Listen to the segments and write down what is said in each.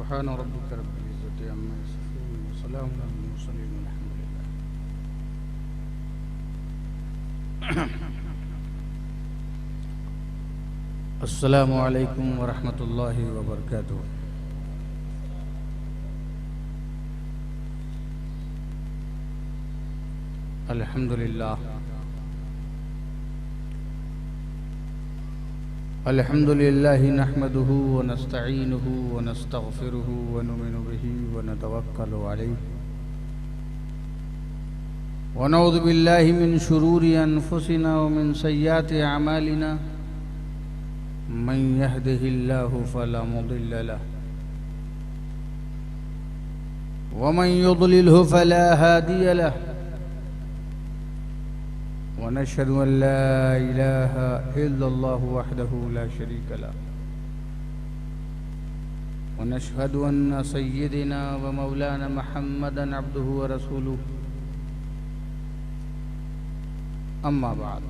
سبحان ربك رب العزة عما يصفون وسلام على المرسلين والحمد لله. السلام علیکم ورحمۃ اللہ وبرکاتہ. الحمد للہ نحمده ونستعینه ونستغفره ونؤمن به ونتوکل علیہ ونعوذ باللہ من شرور انفسنا ومن سیئات اعمالنا من يهده الله فلا مضل له ومن يضلله فلا هادي له ونشهد أن لا إله إلا الله وحده لا شريك له ونشهد أن سيدنا ومولانا محمدا عبده ورسوله. أما بعد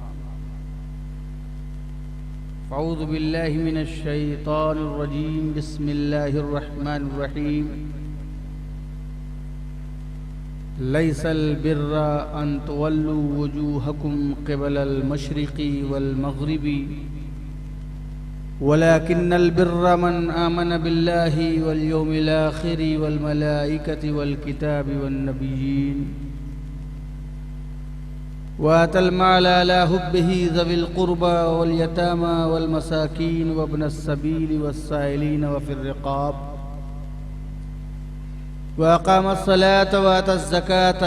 فأعوذ بالله من الشيطان الرجيم. بسم الله الرحمن الرحيم. ليس البر أن تولوا وجوهكم قبل المشرق والمغرب ولكن البر من آمن بالله واليوم الآخر والملائكة والكتاب والنبيين وآتى المال على حبه ذوي القربى واليتامى والمساكين وابن السبيل والسائلين وفي الرقاب وأقام الصلاة وآتى الزكاة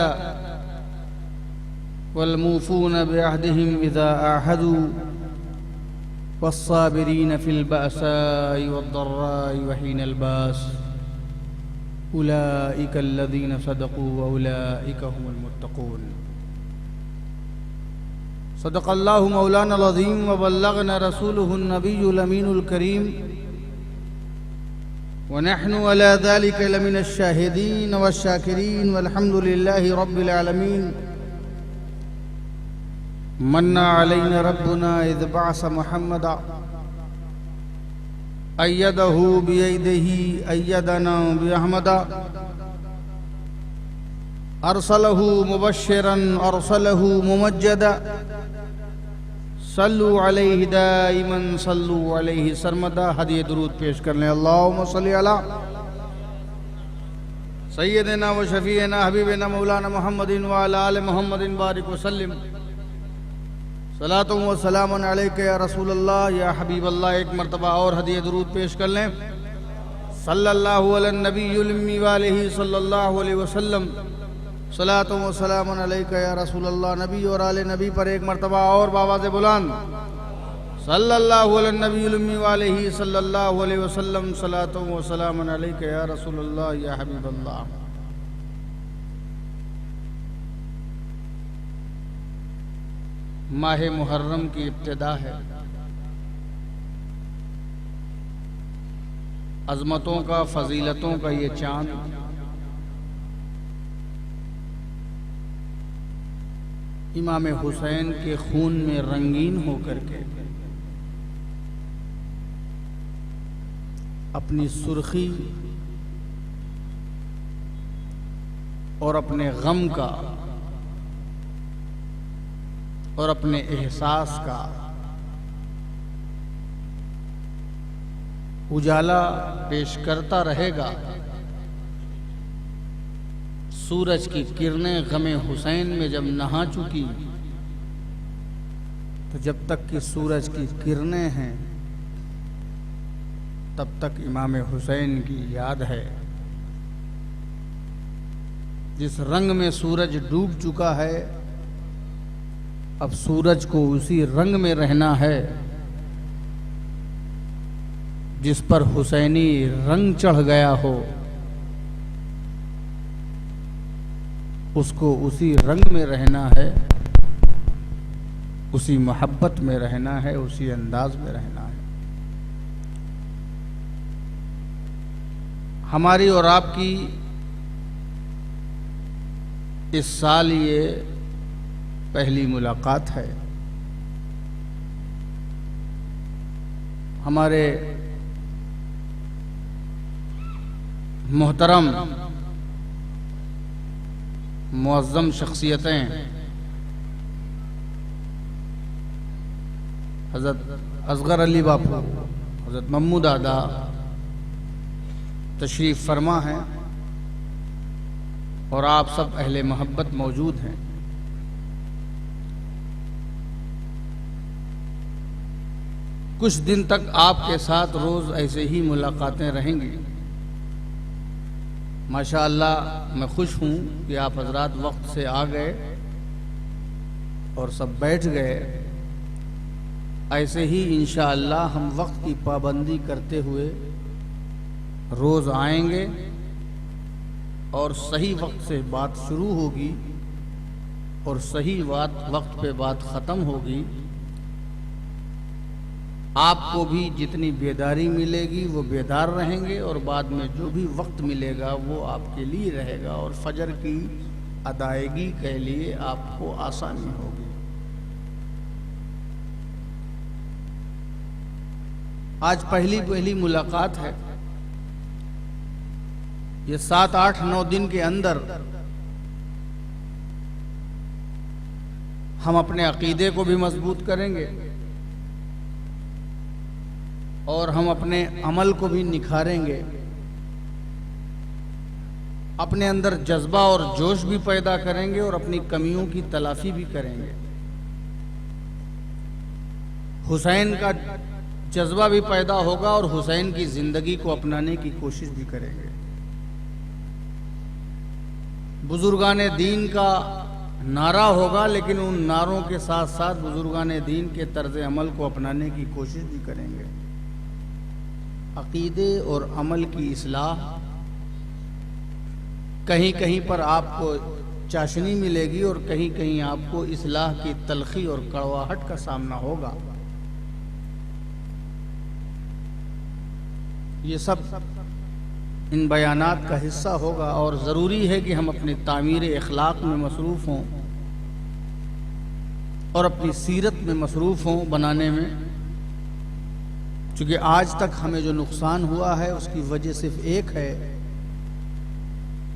والموفون بعهدهم إذا عاهدوا والصابرين في البأساء والضراء وحين الباس أولئك الذين صدقوا وأولئك هم المتقون. صدق الله مولانا العظيم وبلغنا رسوله النبي الأمين الكريم ونحن على ذلك لمن الشاهدين والشاكرين والحمد لله رب العالمين. من علينا ربنا إذ بعث محمدا أيده بيده أيدنا بأحمدا أرسله مبشرا أرسله ممجدا صلو علیہ دائما صلو علیہ سرمدا. ہدیہ درود پیش کر لیں. اللہم صلی علی سیدنا و شفیعنا حبیبنا مولانا محمد وعلی آل محمد بارک وسلم. صلاۃ و سلام علیک یا رسول اللہ یا حبیب اللہ. ایک مرتبہ اور ہدیہ درود پیش کر لیں. صلی اللہ علی النبی الامی وآلہ صلی اللہ علیہ وسلم. صلاۃ و سلام علیک یا رسول اللہ. نبی اور آل نبی پر ایک مرتبہ اور بآواز بلند صلی اللہ علی النبی الامی وآلہ صلی اللہ علیہ وسلم. صلاۃ و سلام علیک یا رسول اللہ یا حبیب اللہ. ماہ محرم کی ابتدا ہے. عظمتوں کا فضیلتوں کا یہ چاند امام حسین کے خون میں رنگین ہو کر کے اپنی سرخی اور اپنے غم کا اور اپنے احساس کا اجالا پیش کرتا رہے گا. سورج کی کرنیں غم حسین میں جب نہا چکی تو جب تک کہ سورج کی کرنیں ہیں تب تک امام حسین کی یاد ہے. جس رنگ میں سورج ڈوب چکا ہے اب سورج کو اسی رنگ میں رہنا ہے. جس پر حسینی رنگ چڑھ گیا ہو اس کو اسی رنگ میں رہنا ہے, اسی محبت میں رہنا ہے, اسی انداز میں رہنا ہے. ہماری اور آپ کی اس سال یہ پہلی ملاقات ہے. ہمارے محترم معظم شخصیتیں حضرت اصغر علی باپو، حضرت ممو دادا تشریف فرما ہیں اور آپ سب اہل محبت موجود ہیں۔ کچھ دن تک آپ کے ساتھ روز ایسے ہی ملاقاتیں رہیں گی۔ ماشاءاللہ میں خوش ہوں کہ آپ حضرات وقت سے آ گئے اور سب بیٹھ گئے۔ ایسے ہی انشاءاللہ ہم وقت کی پابندی کرتے ہوئے روز آئیں گے اور صحیح وقت سے بات شروع ہوگی اور صحیح وقت پہ بات ختم ہوگی۔ آپ کو بھی جتنی بیداری ملے گی وہ بیدار رہیں گے اور بعد میں جو بھی وقت ملے گا وہ آپ کے لیے رہے گا اور فجر کی ادائیگی کے لیے آپ کو آسانی ہوگی۔ آج پہلی ملاقات ہے۔ یہ 7، 8، 9 دن کے اندر ہم اپنے عقیدے کو بھی مضبوط کریں گے اور ہم اپنے عمل کو بھی نکھاریں گے، اپنے اندر جذبہ اور جوش بھی پیدا کریں گے اور اپنی کمیوں کی تلافی بھی کریں گے۔ حسین کا جذبہ بھی پیدا ہوگا اور حسین کی زندگی کو اپنانے کی کوشش بھی کریں گے۔ بزرگان دین کا نعرہ ہوگا لیکن ان نعروں کے ساتھ ساتھ بزرگان دین کے طرز عمل کو اپنانے کی کوشش بھی کریں گے۔ عقیدے اور عمل کی اصلاح، کہیں کہیں پر آپ کو چاشنی ملے گی اور کہیں کہیں آپ کو اصلاح کی تلخی اور کڑواہٹ کا سامنا ہوگا۔ یہ سب ان بیانات کا حصہ ہوگا اور ضروری ہے کہ ہم اپنی تعمیر اخلاق میں مصروف ہوں اور اپنی سیرت میں مصروف ہوں بنانے میں، چونکہ آج تک ہمیں جو نقصان ہوا ہے اس کی وجہ صرف ایک ہے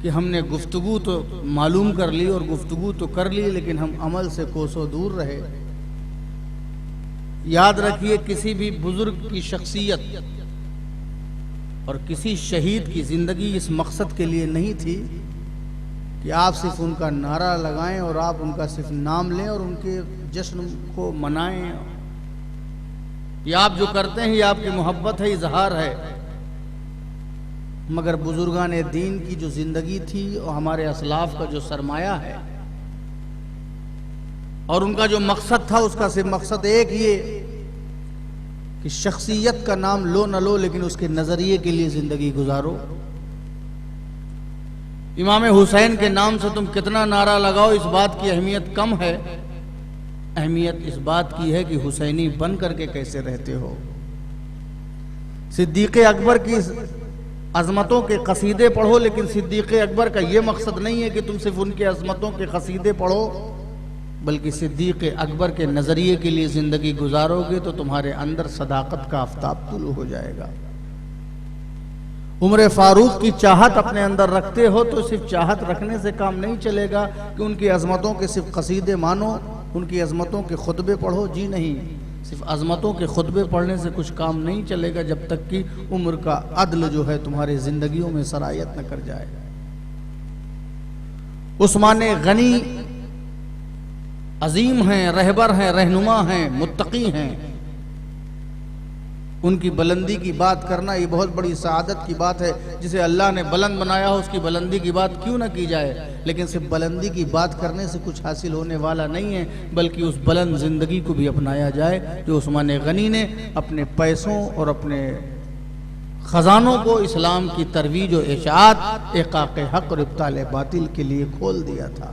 کہ ہم نے گفتگو تو معلوم کر لی اور گفتگو تو کر لی لیکن ہم عمل سے کوسوں دور رہے۔ یاد رکھیے کسی بھی بزرگ کی شخصیت اور کسی شہید کی زندگی اس مقصد کے لیے نہیں تھی کہ آپ صرف ان کا نعرہ لگائیں اور آپ ان کا صرف نام لیں اور ان کے جشن کو منائیں۔ یہ آپ جو کرتے ہیں یہ آپ کی محبت ہے، اظہار ہے، مگر بزرگان دین کی جو زندگی تھی اور ہمارے اسلاف کا جو سرمایہ ہے اور ان کا جو مقصد تھا اس کا صرف مقصد ایک یہ کہ شخصیت کا نام لو نہ لو لیکن اس کے نظریے کے لیے زندگی گزارو۔ امام حسین کے نام سے تم کتنا نعرہ لگاؤ اس بات کی اہمیت کم ہے، اہمیت اس بات کی ہے کہ حسینی بن کر کے کیسے رہتے ہو۔ صدیق اکبر کی عظمتوں کے قصیدے پڑھو لیکن صدیق اکبر کا یہ مقصد نہیں ہے کہ تم صرف ان کے عظمتوں کے قصیدے پڑھو بلکہ صدیق اکبر کے نظریے کے لیے زندگی گزارو گے تو تمہارے اندر صداقت کا آفتاب طلوع ہو جائے گا۔ عمر فاروق کی چاہت اپنے اندر رکھتے ہو تو صرف چاہت رکھنے سے کام نہیں چلے گا کہ ان کی عظمتوں کے صرف قصیدے مانو، ان کی عظمتوں کے خطبے پڑھو، جی نہیں، صرف عظمتوں کے خطبے پڑھنے سے کچھ کام نہیں چلے گا جب تک کہ عمر کا عدل جو ہے تمہاری زندگیوں میں سرایت نہ کر جائے۔ عثمان غنی عظیم ہیں، رہبر ہیں، رہنما ہیں، متقی ہیں، ان کی بلندی کی بات کرنا یہ بہت بڑی سعادت کی بات ہے۔ جسے اللہ نے بلند بنایا ہو اس کی بلندی کی بات کیوں نہ کی جائے، لیکن صرف بلندی کی بات کرنے سے کچھ حاصل ہونے والا نہیں ہے بلکہ اس بلند زندگی کو بھی اپنایا جائے جو عثمان غنی نے اپنے پیسوں اور اپنے خزانوں کو اسلام کی ترویج و اشاعت، احقاق حق اور ابطال باطل کے لیے کھول دیا تھا۔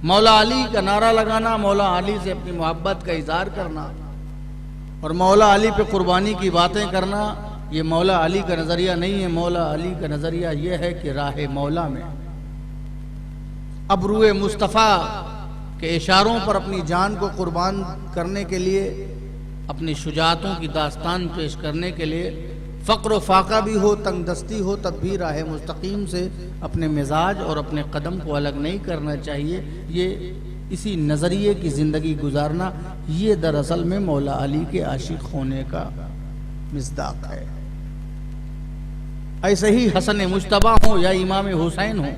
مولا علی کا نعرہ لگانا، مولا علی سے اپنی محبت کا اظہار کرنا اور مولا علی پہ قربانی کی باتیں کرنا، یہ مولا علی کا نظریہ نہیں ہے۔ مولا علی کا نظریہ یہ ہے کہ راہ مولا میں ابروئے مصطفیٰ کے اشاروں پر اپنی جان کو قربان کرنے کے لیے، اپنی شجاعتوں کی داستان پیش کرنے کے لیے فقر و فاقہ بھی ہو، تنگ دستی ہو، تب بھی راہ مستقیم سے اپنے مزاج اور اپنے قدم کو الگ نہیں کرنا چاہیے۔ یہ اسی نظریے کی زندگی گزارنا، یہ دراصل میں مولا علی کے عاشق ہونے کا مصداق ہے۔ ایسے ہی حسن مجتبیٰ ہوں یا امام حسین ہوں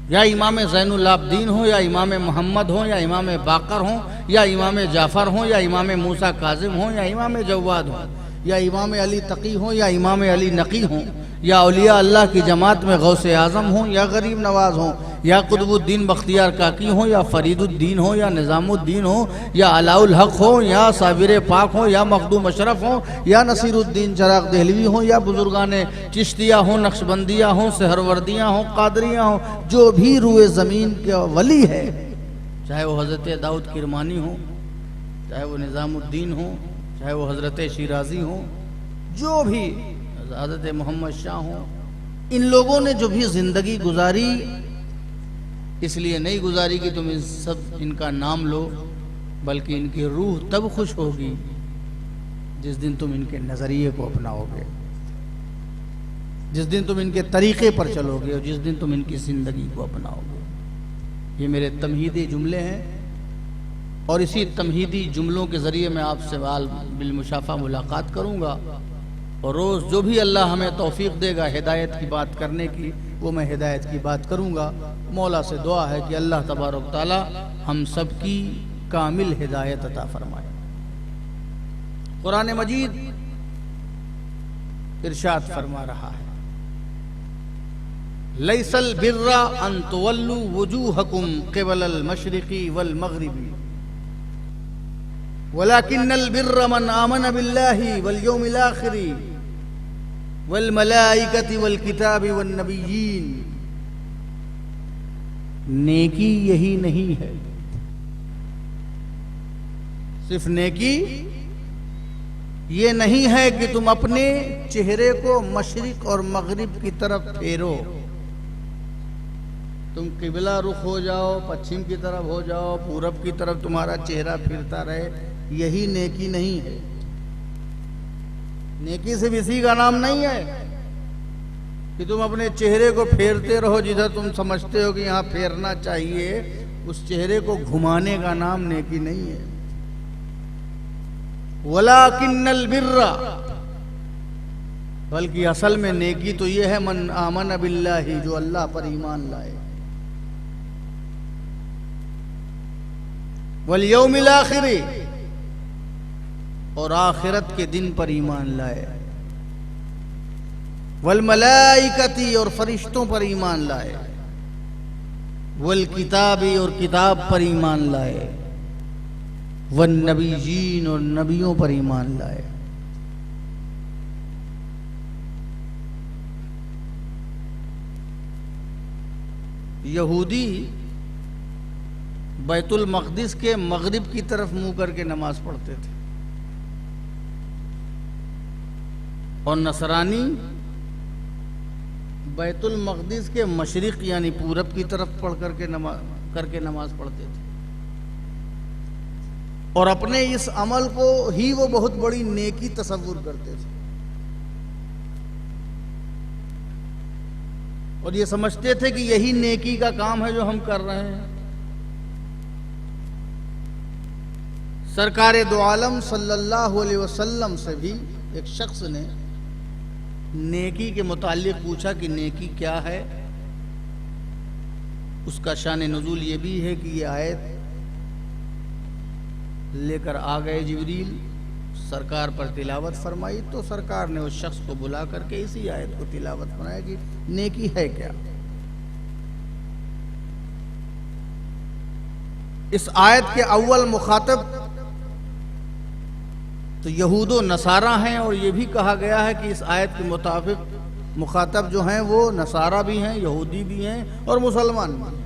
یا امام زین العابدین ہوں یا امام محمد ہوں یا امام باقر ہوں یا امام جعفر ہوں یا امام موسیٰ کاظم ہوں یا امام جواد ہوں یا امام علی تقی ہوں یا امام علی نقی ہوں یا اولیاء اللہ کی جماعت میں غوث اعظم ہوں یا غریب نواز ہوں یا قطب الدین بختیار کاکی ہوں یا فرید الدین ہوں یا نظام الدین ہوں یا علاء الحق ہوں یا صابر پاک ہوں یا مخدوم اشرف ہوں یا نصیر الدین چراغ دہلوی ہوں یا بزرگان چشتیہ ہوں، نقشبندیہ ہوں، سہروردیہ ہوں، قادریہ ہوں، جو بھی روئے زمین کا ولی ہے، چاہے وہ حضرت داؤد کرمانی ہوں، چاہے وہ نظام الدین ہوں، چاہے وہ حضرت شیرازی ہوں، جو بھی حضرت محمد شاہ ہوں، ان لوگوں نے جو بھی زندگی گزاری، اس لیے نہیں گزاری کہ تم ان کا نام لو، بلکہ ان کی روح تب خوش ہوگی جس دن تم ان کے نظریے کو اپناؤ گے، جس دن تم ان کے طریقے پر چلو گے اور جس دن تم ان کی زندگی کو اپناؤ گے۔ یہ میرے تمہیدی جملے ہیں، اور اسی تمہیدی جملوں کے ذریعے میں آپ سے بالمشافہ ملاقات کروں گا، اور روز جو بھی اللہ ہمیں توفیق دے گا ہدایت کی بات کرنے کی، وہ میں ہدایت کی بات کروں گا۔ مولا سے دعا ہے کہ اللہ تبارک تعالی ہم سب کی کامل ہدایت عطا فرمائے۔ قرآن مجید ارشاد فرما رہا ہے، لیس البر ان تولوا وجوہکم قبل المشرق والمغرب ولكن البر من آمن بالله واليوم الآخر والملائکة والکتاب والنبیین۔ نیکی یہی نہیں ہے، صرف نیکی یہ نہیں ہے کہ تم اپنے چہرے کو مشرق اور مغرب کی طرف پھیرو، تم قبلہ رخ ہو جاؤ، پچھم کی طرف ہو جاؤ، پورب کی طرف تمہارا چہرہ پھرتا رہے، یہی نیکی نہیں ہے۔ نیکی صرف اسی کا نام نہیں ہے کہ تم اپنے چہرے کو پھیرتے رہو جدھر تم سمجھتے ہو کہ یہاں پھیرنا چاہیے، اس چہرے کو گھمانے کا نام نیکی نہیں ہے۔ وَلَكِنَّ الْبِرَّ، بلکہ اصل میں نیکی تو یہ ہے من آمن باللہ، جو اللہ پر ایمان لائے، والیوم الآخر، اور آخرت کے دن پر ایمان لائے، والملائکتی، اور فرشتوں پر ایمان لائے، والکتابی، اور کتاب پر ایمان لائے، والنبیین، اور نبیوں پر ایمان لائے۔ یہودی بیت المقدس کے مغرب کی طرف منہ کر کے نماز پڑھتے تھے، اور نصرانی بیت المقدس کے مشرق یعنی پورب کی طرف پڑھ کر کے نماز پڑھتے تھے، اور اپنے اس عمل کو ہی وہ بہت بڑی نیکی تصور کرتے تھے، اور یہ سمجھتے تھے کہ یہی نیکی کا کام ہے جو ہم کر رہے ہیں۔ سرکار دو عالم صلی اللہ علیہ وسلم سے بھی ایک شخص نے نیکی کے متعلق پوچھا کہ نیکی کیا ہے۔ اس کا شان نزول یہ بھی ہے کہ یہ آیت لے کر آ گئے جبریل، سرکار پر تلاوت فرمائی، تو سرکار نے اس شخص کو بلا کر کے اسی آیت کو تلاوت فرمایا کہ نیکی ہے کیا۔ اس آیت کے اول مخاطب تو یہود و نصارہ ہیں، اور یہ بھی کہا گیا ہے کہ اس آیت کے مطابق مخاطب جو ہیں وہ نصارہ بھی ہیں، یہودی بھی ہیں اور مسلمان بھی ہیں۔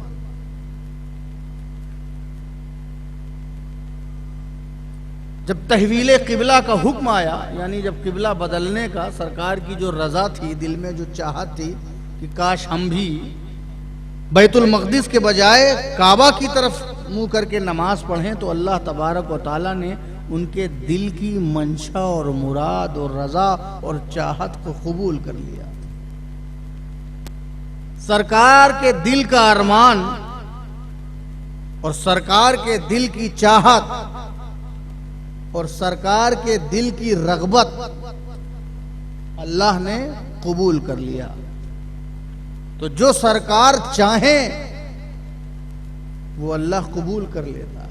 جب تحویل قبلہ کا حکم آیا، یعنی جب قبلہ بدلنے کا سرکار کی جو رضا تھی، دل میں جو چاہت تھی کہ کاش ہم بھی بیت المقدس کے بجائے کعبہ کی طرف منہ کر کے نماز پڑھیں، تو اللہ تبارک و تعالیٰ نے ان کے دل کی منشا اور مراد اور رضا اور چاہت کو قبول کر لیا۔ سرکار کے دل کا ارمان اور سرکار کے دل کی چاہت اور سرکار کے دل کی رغبت اللہ نے قبول کر لیا۔ تو جو سرکار چاہیں وہ اللہ قبول کر لیتا ہے۔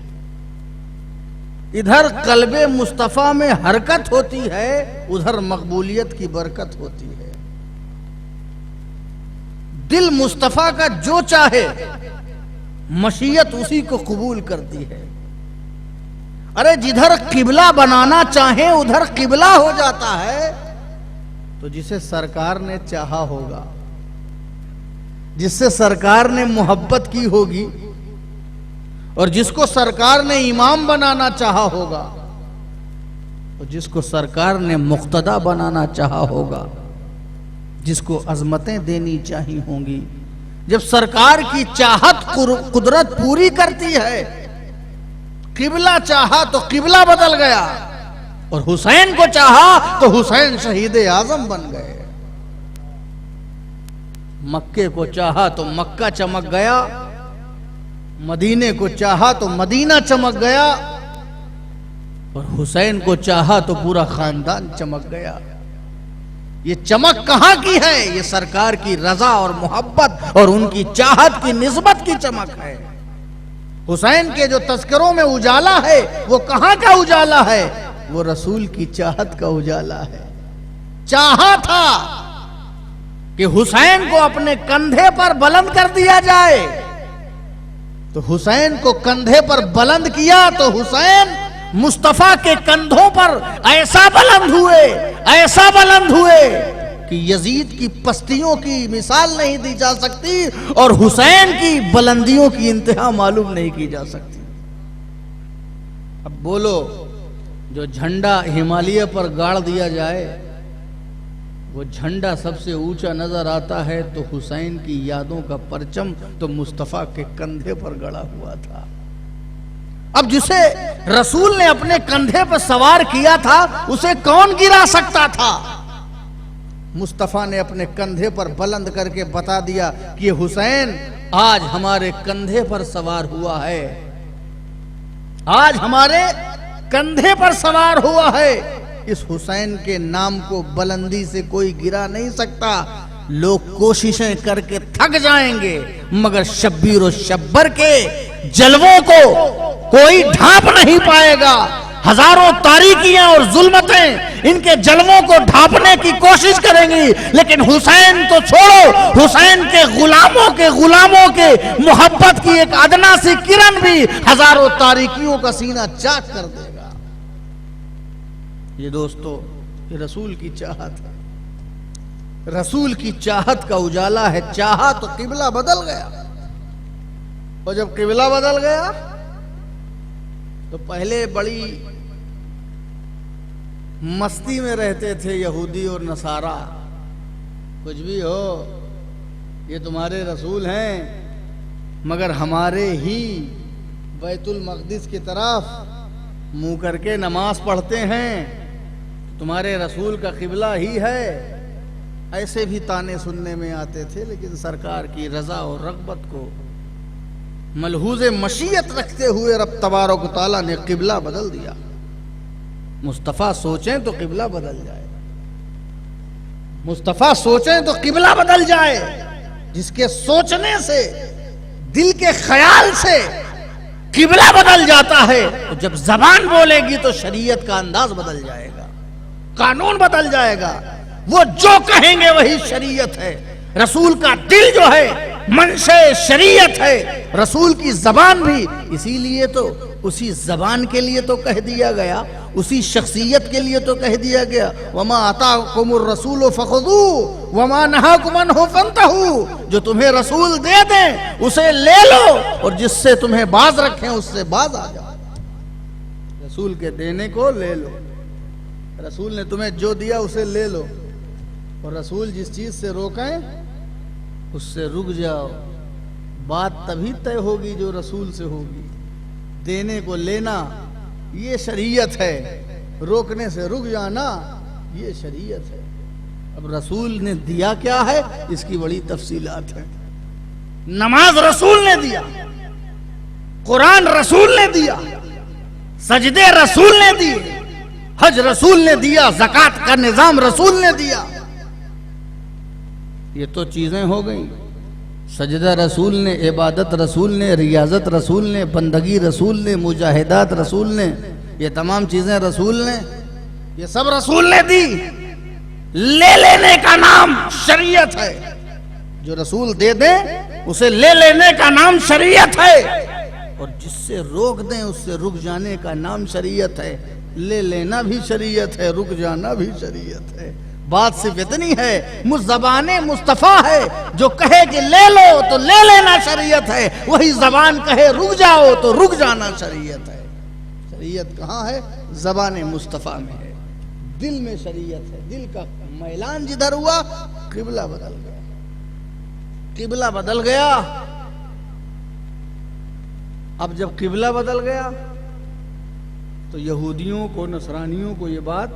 ادھر قلب مصطفیٰ میں حرکت ہوتی ہے، ادھر مقبولیت کی برکت ہوتی ہے۔ دل مصطفیٰ کا جو چاہے مشیت اسی کو قبول کرتی ہے۔ ارے جدھر قبلہ بنانا چاہیں ادھر قبلہ ہو جاتا ہے۔ تو جسے سرکار نے چاہا ہوگا، جس سے سرکار نے محبت کی ہوگی اور جس کو سرکار نے امام بنانا چاہا ہوگا اور جس کو سرکار نے مقتدا بنانا چاہا ہوگا، جس کو عظمتیں دینی چاہی ہوں گی، جب سرکار کی چاہت قدرت پوری کرتی ہے۔ قبلہ چاہا تو قبلہ بدل گیا، اور حسین کو چاہا تو حسین شہید اعظم بن گئے۔ مکے کو چاہا تو مکہ چمک گیا، مدینے کو چاہا تو مدینہ چمک گیا، اور حسین کو چاہا تو پورا خاندان چمک گیا۔ یہ چمک کہاں کی ہے؟ یہ سرکار کی رضا اور محبت اور ان کی چاہت کی نسبت کی چمک ہے۔ حسین کے جو تذکروں میں اجالا ہے وہ کہاں کا اجالا ہے؟ وہ رسول کی چاہت کا اجالا ہے۔ چاہا تھا کہ حسین کو اپنے کندھے پر بلند کر دیا جائے، تو حسین کو کندھے پر بلند کیا تو حسین مصطفیٰ کے کندھوں پر ایسا بلند ہوئے کہ یزید کی پستیوں کی مثال نہیں دی جا سکتی اور حسین کی بلندیوں کی انتہا معلوم نہیں کی جا سکتی۔ اب بولو، جو جھنڈا ہمالیہ پر گاڑ دیا جائے وہ جھنڈا سب سے اونچا نظر آتا ہے، تو حسین کی یادوں کا پرچم تو مصطفیٰ کے کندھے پر گڑا ہوا تھا۔ اب جسے رسول نے اپنے کندھے پر سوار کیا تھا اسے کون گرا سکتا تھا؟ مصطفیٰ نے اپنے کندھے پر بلند کر کے بتا دیا کہ یہ حسین آج ہمارے کندھے پر سوار ہوا ہے، آج ہمارے کندھے پر سوار ہوا ہے۔ اس حسین کے نام کو بلندی سے کوئی گرا نہیں سکتا۔ لوگ کوششیں کر کے تھک جائیں گے مگر شبیر و شبر کے جلووں کو کوئی ڈھانپ نہیں پائے گا۔ ہزاروں تاریکیاں اور ظلمتیں ان کے جلووں کو ڈھانپنے کی کوشش کریں گی، لیکن حسین تو چھوڑو، حسین کے غلاموں کے محبت کی ایک ادنا سی کرن بھی ہزاروں تاریکیوں کا سینہ چاک کر دے گا۔ یہ دوستو، یہ رسول کی چاہت ہے، رسول کی چاہت کا اجالا ہے۔ چاہا تو قبلہ بدل گیا، اور جب قبلہ بدل گیا تو پہلے بڑی مستی میں رہتے تھے یہودی اور نصارہ، کچھ بھی ہو یہ تمہارے رسول ہیں، مگر ہمارے ہی بیت المقدس کی طرف منہ کر کے نماز پڑھتے ہیں، تمہارے رسول کا قبلہ ہی ہے۔ ایسے بھی تانے سننے میں آتے تھے، لیکن سرکار کی رضا اور رغبت کو ملحوظ مشیت رکھتے ہوئے رب تبارک و تعالیٰ نے قبلہ بدل دیا۔ مصطفیٰ سوچیں تو قبلہ بدل جائے، مصطفیٰ سوچیں تو قبلہ بدل جائے۔ جس کے سوچنے سے، دل کے خیال سے قبلہ بدل جاتا ہے، تو جب زبان بولے گی تو شریعت کا انداز بدل جائے گا، قانون بدل جائے گا۔ وہ جو کہیں گے وہی شریعت ہے۔ رسول کا دل جو ہے منشے شریعت ہے، رسول کی زبان بھی اسی لیے تو اسی زبان کے لیے تو کہہ دیا گیا، اسی شخصیت کے لیے تو کہہ دیا گیا وَمَا آتَاكُمُ الرَّسُولُ فَخُذُوهُ وَمَا نَهَاكُمْ عَنْهُ فَانْتَهُوا۔ جو تمہیں رسول دے دیں اسے لے لو، اور جس سے تمہیں باز رکھیں اس سے باز آ جاؤ۔ رسول کے دینے کو لے لو، رسول نے تمہیں جو دیا اسے لے لو، اور رسول جس چیز سے روکیں اس سے رک جاؤ۔ بات تبھی طے ہوگی جو رسول سے ہوگی۔ دینے کو لینا یہ شریعت ہے، روکنے سے رک جانا یہ شریعت ہے۔ اب رسول نے دیا کیا ہے اس کی بڑی تفصیلات ہیں۔ نماز رسول نے دیا، قرآن رسول نے دیا، سجدے رسول نے دیے، حج رسول نے دیا، زکوٰۃ کا نظام رسول نے دیا۔ یہ تو چیزیں ہو گئیں، سجدہ رسول نے، عبادت رسول نے، ریاضت رسول نے، بندگی رسول نے، مجاہدات رسول نے، یہ تمام چیزیں رسول نے، یہ سب رسول نے دی۔ لے لینے کا نام شریعت ہے، جو رسول دے دیں اسے لے لینے کا نام شریعت ہے، اور جس سے روک دیں اس سے رک جانے کا نام شریعت ہے۔ لے لینا بھی شریعت ہے، رک جانا بھی شریعت ہے۔ بات صرف اتنی ہے، زبان مصطفیٰ ہے، جو کہے کہ لے لو تو لے لینا شریعت ہے، وہی زبان کہے رک جاؤ تو رک جانا شریعت ہے۔ شریعت کہاں ہے؟ زبان مصطفیٰ میں ہے، دل میں شریعت ہے۔ دل کا میلان جدھر ہوا قبلہ بدل گیا، قبلہ بدل گیا۔ اب جب قبلہ بدل گیا تو یہودیوں کو، نصرانیوں کو یہ بات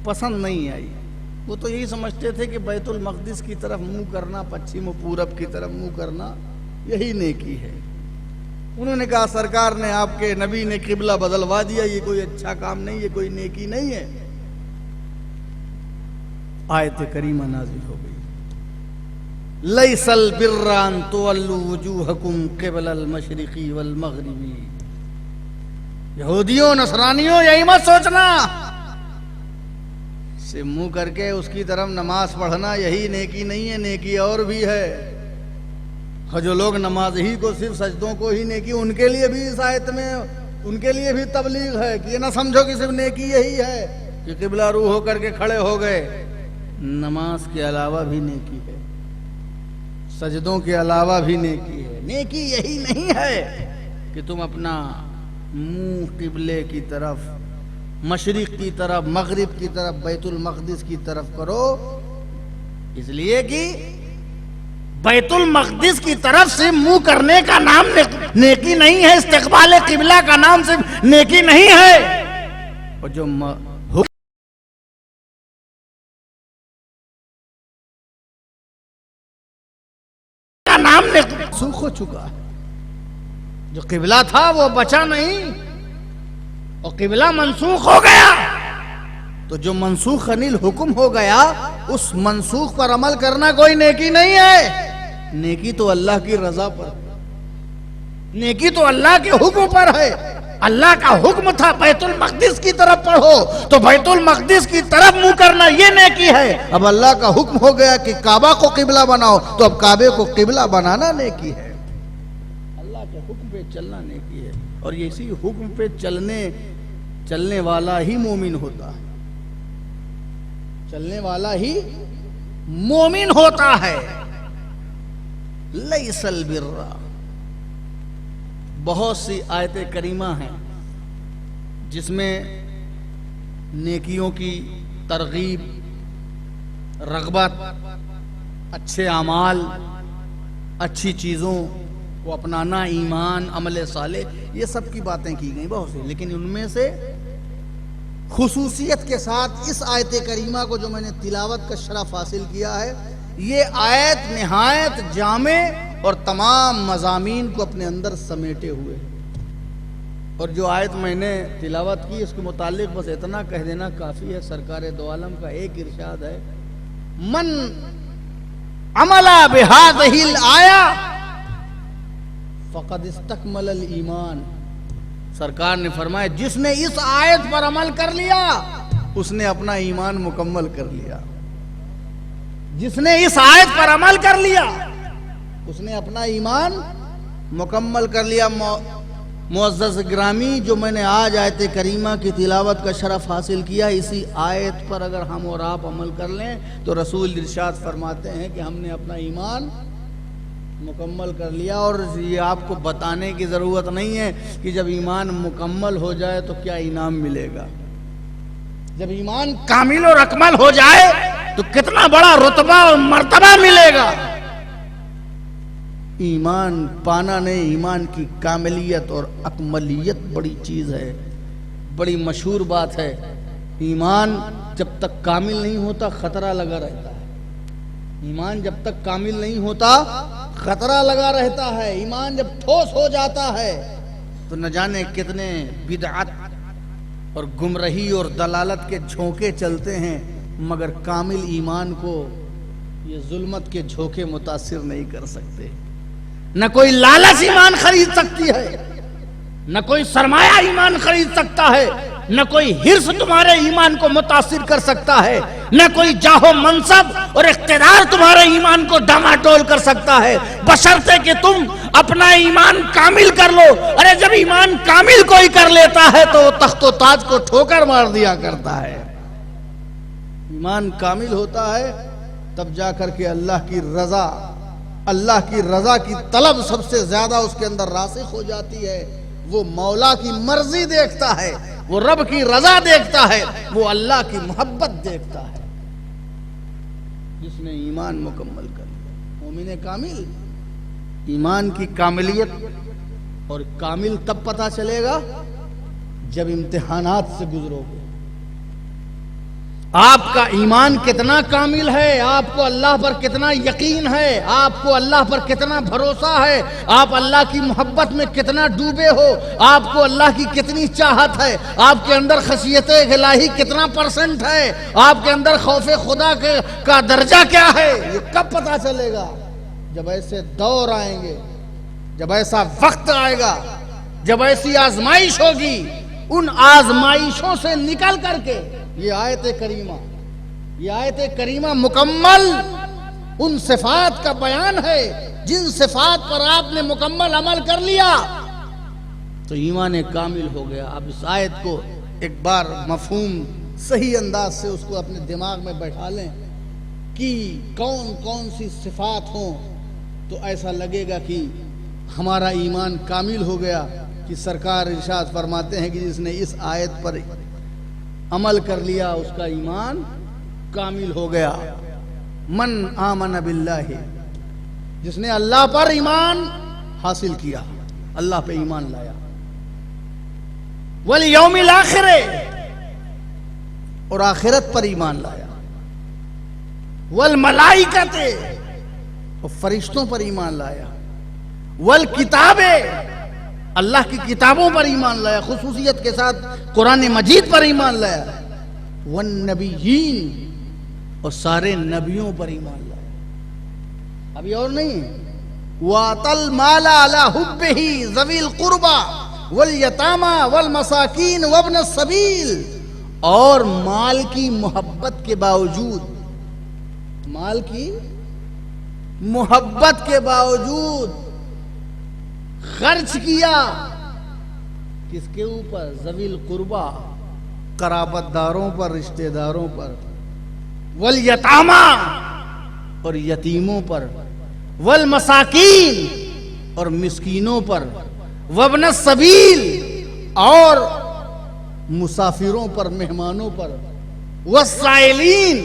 پسند نہیں آئی۔ وہ تو یہی سمجھتے تھے کہ بیت المقدس کی طرف منہ کرنا، پچھم و پورب کی طرف منہ کرنا، یہی نیکی ہے۔ انہوں نے کہا سرکار نے، آپ کے نبی نے قبلہ بدلوا دیا، یہ کوئی اچھا کام نہیں، یہ کوئی نیکی نہیں ہے۔ آیت کریمہ نازل ہو گئی، لیس البر ان تولوا وجوہکم قبل المشرق والمغرب۔ یہودیوں، نصرانیوں، یہی مت سوچنا سے منہ کر کے اس کی طرف نماز پڑھنا یہی نیکی نہیں ہے، نیکی اور بھی ہے۔ جو لوگ نماز ہی کو، صرف سجدوں کو ہی نیکی، ان کے لیے بھی اس آیت میں ان کے لیے بھی تبلیغ ہے کہ یہ نہ سمجھو کہ صرف نیکی یہی ہے کہ قبلہ رو ہو کر کے کھڑے ہو گئے۔ نماز کے علاوہ بھی نیکی ہے، سجدوں کے علاوہ بھی نیکی ہے۔ نیکی یہی نہیں ہے کہ تم اپنا منہ قبلے کی طرف، مشرق کی طرف، مغرب کی طرف، بیت المقدس کی طرف کرو، اس لیے کہ بیت المقدس کی طرف سے منہ کرنے کا نام نیکی نہیں ہے، استقبال قبلہ کا نام صرف نیکی نہیں ہے۔ اور جو کا نام منسوخ ہو چکا ہے، جو قبلہ تھا وہ بچا نہیں، اور قبلہ منسوخ ہو گیا، تو جو منسوخ انیل حکم ہو گیا اس منسوخ پر عمل کرنا کوئی نیکی نہیں ہے۔ نیکی تو اللہ کی رضا پر، نیکی تو اللہ کے حکم پر ہے۔ اللہ کا حکم تھا بیت المقدس کی طرف پڑھو، تو بیت المقدس کی طرف منہ کرنا یہ نیکی ہے۔ اب اللہ کا حکم ہو گیا کہ کعبہ کو قبلہ بناؤ، تو اب کعبے کو قبلہ بنانا نیکی ہے۔ اللہ کے حکم پہ چلنا نیکی ہے، اور اسی حکم پہ چلنے والا ہی مومن ہوتا ہے، چلنے والا ہی مومن ہوتا ہے۔ لیس البر، بہت سی آیت کریمہ ہیں جس میں نیکیوں کی ترغیب، رغبت، اچھے اعمال، اچھی چیزوں کو اپنانا، ایمان، عمل صالح، یہ سب کی باتیں کی گئیں بہت سی، لیکن ان میں سے خصوصیت کے ساتھ اس آیت کریمہ کو جو میں نے تلاوت کا شرف حاصل کیا ہے، یہ آیت نہایت جامع اور تمام مضامین کو اپنے اندر سمیٹے ہوئے۔ اور جو آیت میں نے تلاوت کی اس کے متعلق بس اتنا کہہ دینا کافی ہے۔ سرکار دو عالم کا ایک ارشاد ہے، من عمل بہذہ الآیہ فقد استکمل الایمان۔ سرکار نے فرمایا جس نے اس آیت پر عمل کر لیا اس نے اپنا ایمان مکمل کر لیا۔ جس نے اس آیت پر عمل کر لیا اس نے اپنا ایمان مکمل کر لیا۔ معزز گرامی، جو میں نے آج آیت کریمہ کی تلاوت کا شرف حاصل کیا، اسی آیت پر اگر ہم اور آپ عمل کر لیں تو رسول ارشاد فرماتے ہیں کہ ہم نے اپنا ایمان مکمل کر لیا۔ اور یہ آپ کو بتانے کی ضرورت نہیں ہے کہ جب ایمان مکمل ہو جائے تو کیا انعام ملے گا۔ جب ایمان کامل اور اکمل ہو جائے تو کتنا بڑا رتبہ اور مرتبہ ملے گا۔ ایمان پانا نہیں، ایمان کی کاملیت اور اکملیت بڑی چیز ہے، بڑی مشہور بات ہے۔ ایمان جب تک کامل نہیں ہوتا خطرہ لگا رہتا ہے، ایمان جب تک کامل نہیں ہوتا خطرہ لگا رہتا ہے۔ ایمان جب ٹھوس ہو جاتا ہے تو نہ جانے کتنے بدعت اور گمراہی اور دلالت کے جھونکے چلتے ہیں، مگر کامل ایمان کو یہ ظلمت کے جھونکے متاثر نہیں کر سکتے۔ نہ کوئی لالچ ایمان خرید سکتی ہے، نہ کوئی سرمایہ ایمان خرید سکتا ہے، نہ کوئی حرص تمہارے ایمان کو متاثر کر سکتا ہے، نہ کوئی جاہ و منصب اور اقتدار تمہارے ایمان کو ڈماڈول کر سکتا ہے، بشرطے کہ تم اپنا ایمان کامل کر لو۔ ارے جب ایمان کامل کوئی کر لیتا ہے تو وہ تخت و تاج کو ٹھوکر مار دیا کرتا ہے۔ ایمان کامل ہوتا ہے تب جا کر کے اللہ کی رضا کی طلب سب سے زیادہ اس کے اندر راسخ ہو جاتی ہے۔ وہ مولا کی مرضی دیکھتا ہے، وہ رب کی رضا دیکھتا ہے، وہ اللہ کی محبت دیکھتا ہے۔ جس نے ایمان مکمل کر لیا، مومن کامل۔ ایمان کی کاملیت اور کامل تب پتہ چلے گا جب امتحانات سے گزرو گے۔ آپ کا ایمان کتنا کامل ہے، آپ کو اللہ پر کتنا یقین ہے، آپ کو اللہ پر کتنا بھروسہ ہے، آپ اللہ کی محبت میں کتنا ڈوبے ہو، آپ کو اللہ کی کتنی چاہت ہے، آپ کے اندر خشیت الہی کتنا پرسنٹ ہے، آپ کے اندر خوف خدا کا درجہ کیا ہے، یہ کب پتہ چلے گا؟ جب ایسے دور آئیں گے، جب ایسا وقت آئے گا، جب ایسی آزمائش ہوگی۔ ان آزمائشوں سے نکل کر کے یہ آیت کریمہ مکمل ان صفات کا بیان ہے جن صفات پر آپ نے مکمل عمل کر لیا تو ایمان کامل ہو گیا۔ اب اس آیت کو ایک بار مفہوم صحیح انداز سے اس کو اپنے دماغ میں بیٹھا لیں کہ کون کون سی صفات ہوں تو ایسا لگے گا کہ ہمارا ایمان کامل ہو گیا۔ کہ سرکار ارشاد فرماتے ہیں کہ جس نے اس آیت پر عمل کر لیا اس کا ایمان کامل ہو گیا۔ من آمن باللہ، جس نے اللہ پر ایمان حاصل کیا، اللہ پہ ایمان لایا، والیوم الآخر، اور آخرت پر ایمان لایا، والملائکۃ، اور فرشتوں پر ایمان لایا، والکتاب، اللہ کی کتابوں پر ایمان لایا، خصوصیت کے ساتھ قرآن مجید پر ایمان لایا، والنبیین، اور سارے نبیوں پر ایمان لایا۔ ابھی اور نہیں، وَآتَى الْمَالَ عَلَى حُبِّهِ ذَوِي الْقُرْبَى وَالْيَتَامَى وَالْمَسَاكِينِ وَابْنَ السَّبِيلِ، اور مال کی محبت کے باوجود، مال کی محبت کے باوجود خرچ کیا کس کے اوپر؟ ذوی القربہ، قرابت داروں پر، رشتہ داروں پر، والیتامہ، اور یتیموں پر، والمساکین، اور مسکینوں پر، وابن السبیل، اور مسافروں پر، مہمانوں پر، والسائلین،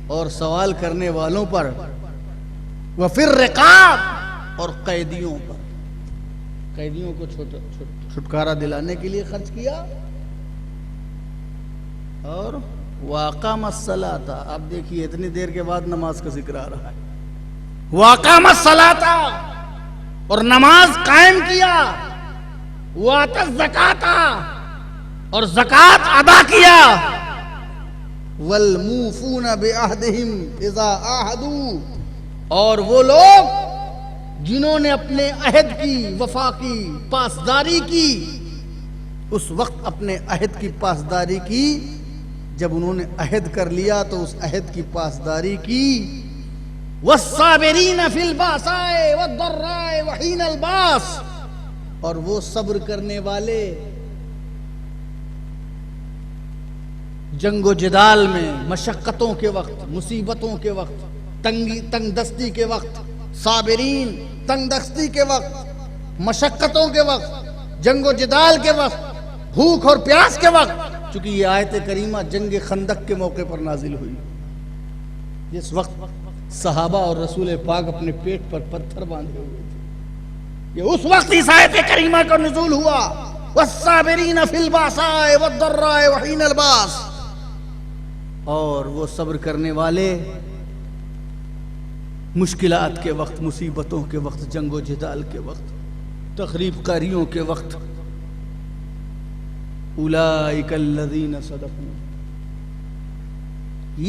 اور سوال کرنے والوں پر، وفی الرقاب، اور قیدیوں پر، قیدیوں کو چھٹکارا دلانے کے لیے خرچ کیا، اور واقام الصلاۃ۔ آپ دیکھیے اتنی دیر کے بعد نماز کا ذکر آ رہا ہے، واقام الصلاۃ، اور نماز قائم کیا، وآتی الزکاۃ، اور زکوٰۃ ادا کیا، والموفون بعہدہم اذا عاہدوا، اور وہ لوگ جنہوں نے اپنے عہد کی وفا کی، پاسداری کی، اس وقت اپنے عہد کی پاسداری کی جب انہوں نے عہد کر لیا تو اس عہد کی پاسداری کی۔ والصابرین فی الباساء والضراء وحین الباس، اور وہ صبر کرنے والے جنگ و جدال میں، مشقتوں کے وقت، مصیبتوں کے وقت، تنگ دستی کے وقت، صابرین تنگ دستی کے وقت، مشقتوں کے وقت، جنگ و جدال کے وقت، بھوک اور پیاس کے وقت، چونکہ یہ آیت کریمہ جنگ خندق کے موقع پر نازل ہوئی، جس وقت صحابہ اور رسول پاک اپنے پیٹ پر پتھر باندھے ہوئے تھے. یہ اس وقت اس آیت کریمہ کا نزول ہوا والصابرین فی الباساء والضراء وحین الباس. اور وہ صبر کرنے والے مشکلات کے وقت، مصیبتوں کے وقت، جنگ و جدال کے وقت، تخریب کاریوں کے وقت. اولئک الذین صدقوا.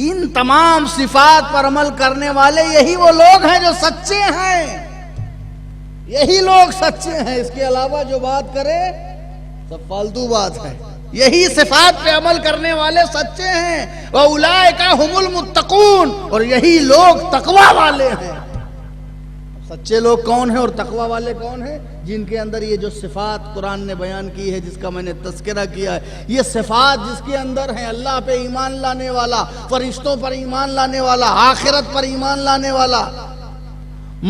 ان تمام صفات پر عمل کرنے والے یہی وہ لوگ ہیں جو سچے ہیں. یہی لوگ سچے ہیں. اس کے علاوہ جو بات کرے سب فالتو بات ہے. یہی صفات پہ عمل کرنے والے سچے ہیں. وَأُولَئِكَ هُمُ الْمُتَّقُونَ. اور یہی لوگ تقوی والے ہیں. سچے لوگ کون ہیں اور تقوی والے کون ہیں؟ جن کے اندر یہ جو صفات قرآن نے بیان کی ہے، جس کا میں نے تذکرہ کیا ہے، یہ صفات جس کے اندر ہیں: اللہ پہ ایمان لانے والا، فرشتوں پر ایمان لانے والا، آخرت پر ایمان لانے والا،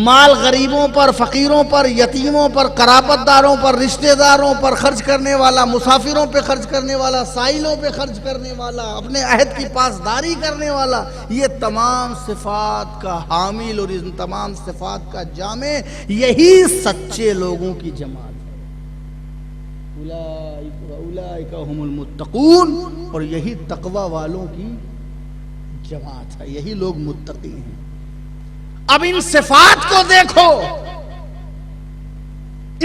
مال غریبوں پر، فقیروں پر، یتیموں پر، قرابت داروں پر، رشتہ داروں پر خرچ کرنے والا، مسافروں پہ خرچ کرنے والا، سائلوں پہ خرچ کرنے والا، اپنے عہد کی پاسداری کرنے والا، یہ تمام صفات کا حامل اور ان تمام صفات کا جامع یہی سچے لوگوں کی جماعت ہے. اولئک هم المتقون. اور یہی تقوی والوں کی جماعت ہے. یہی لوگ متقی ہیں. اب ان صفات کو دیکھو،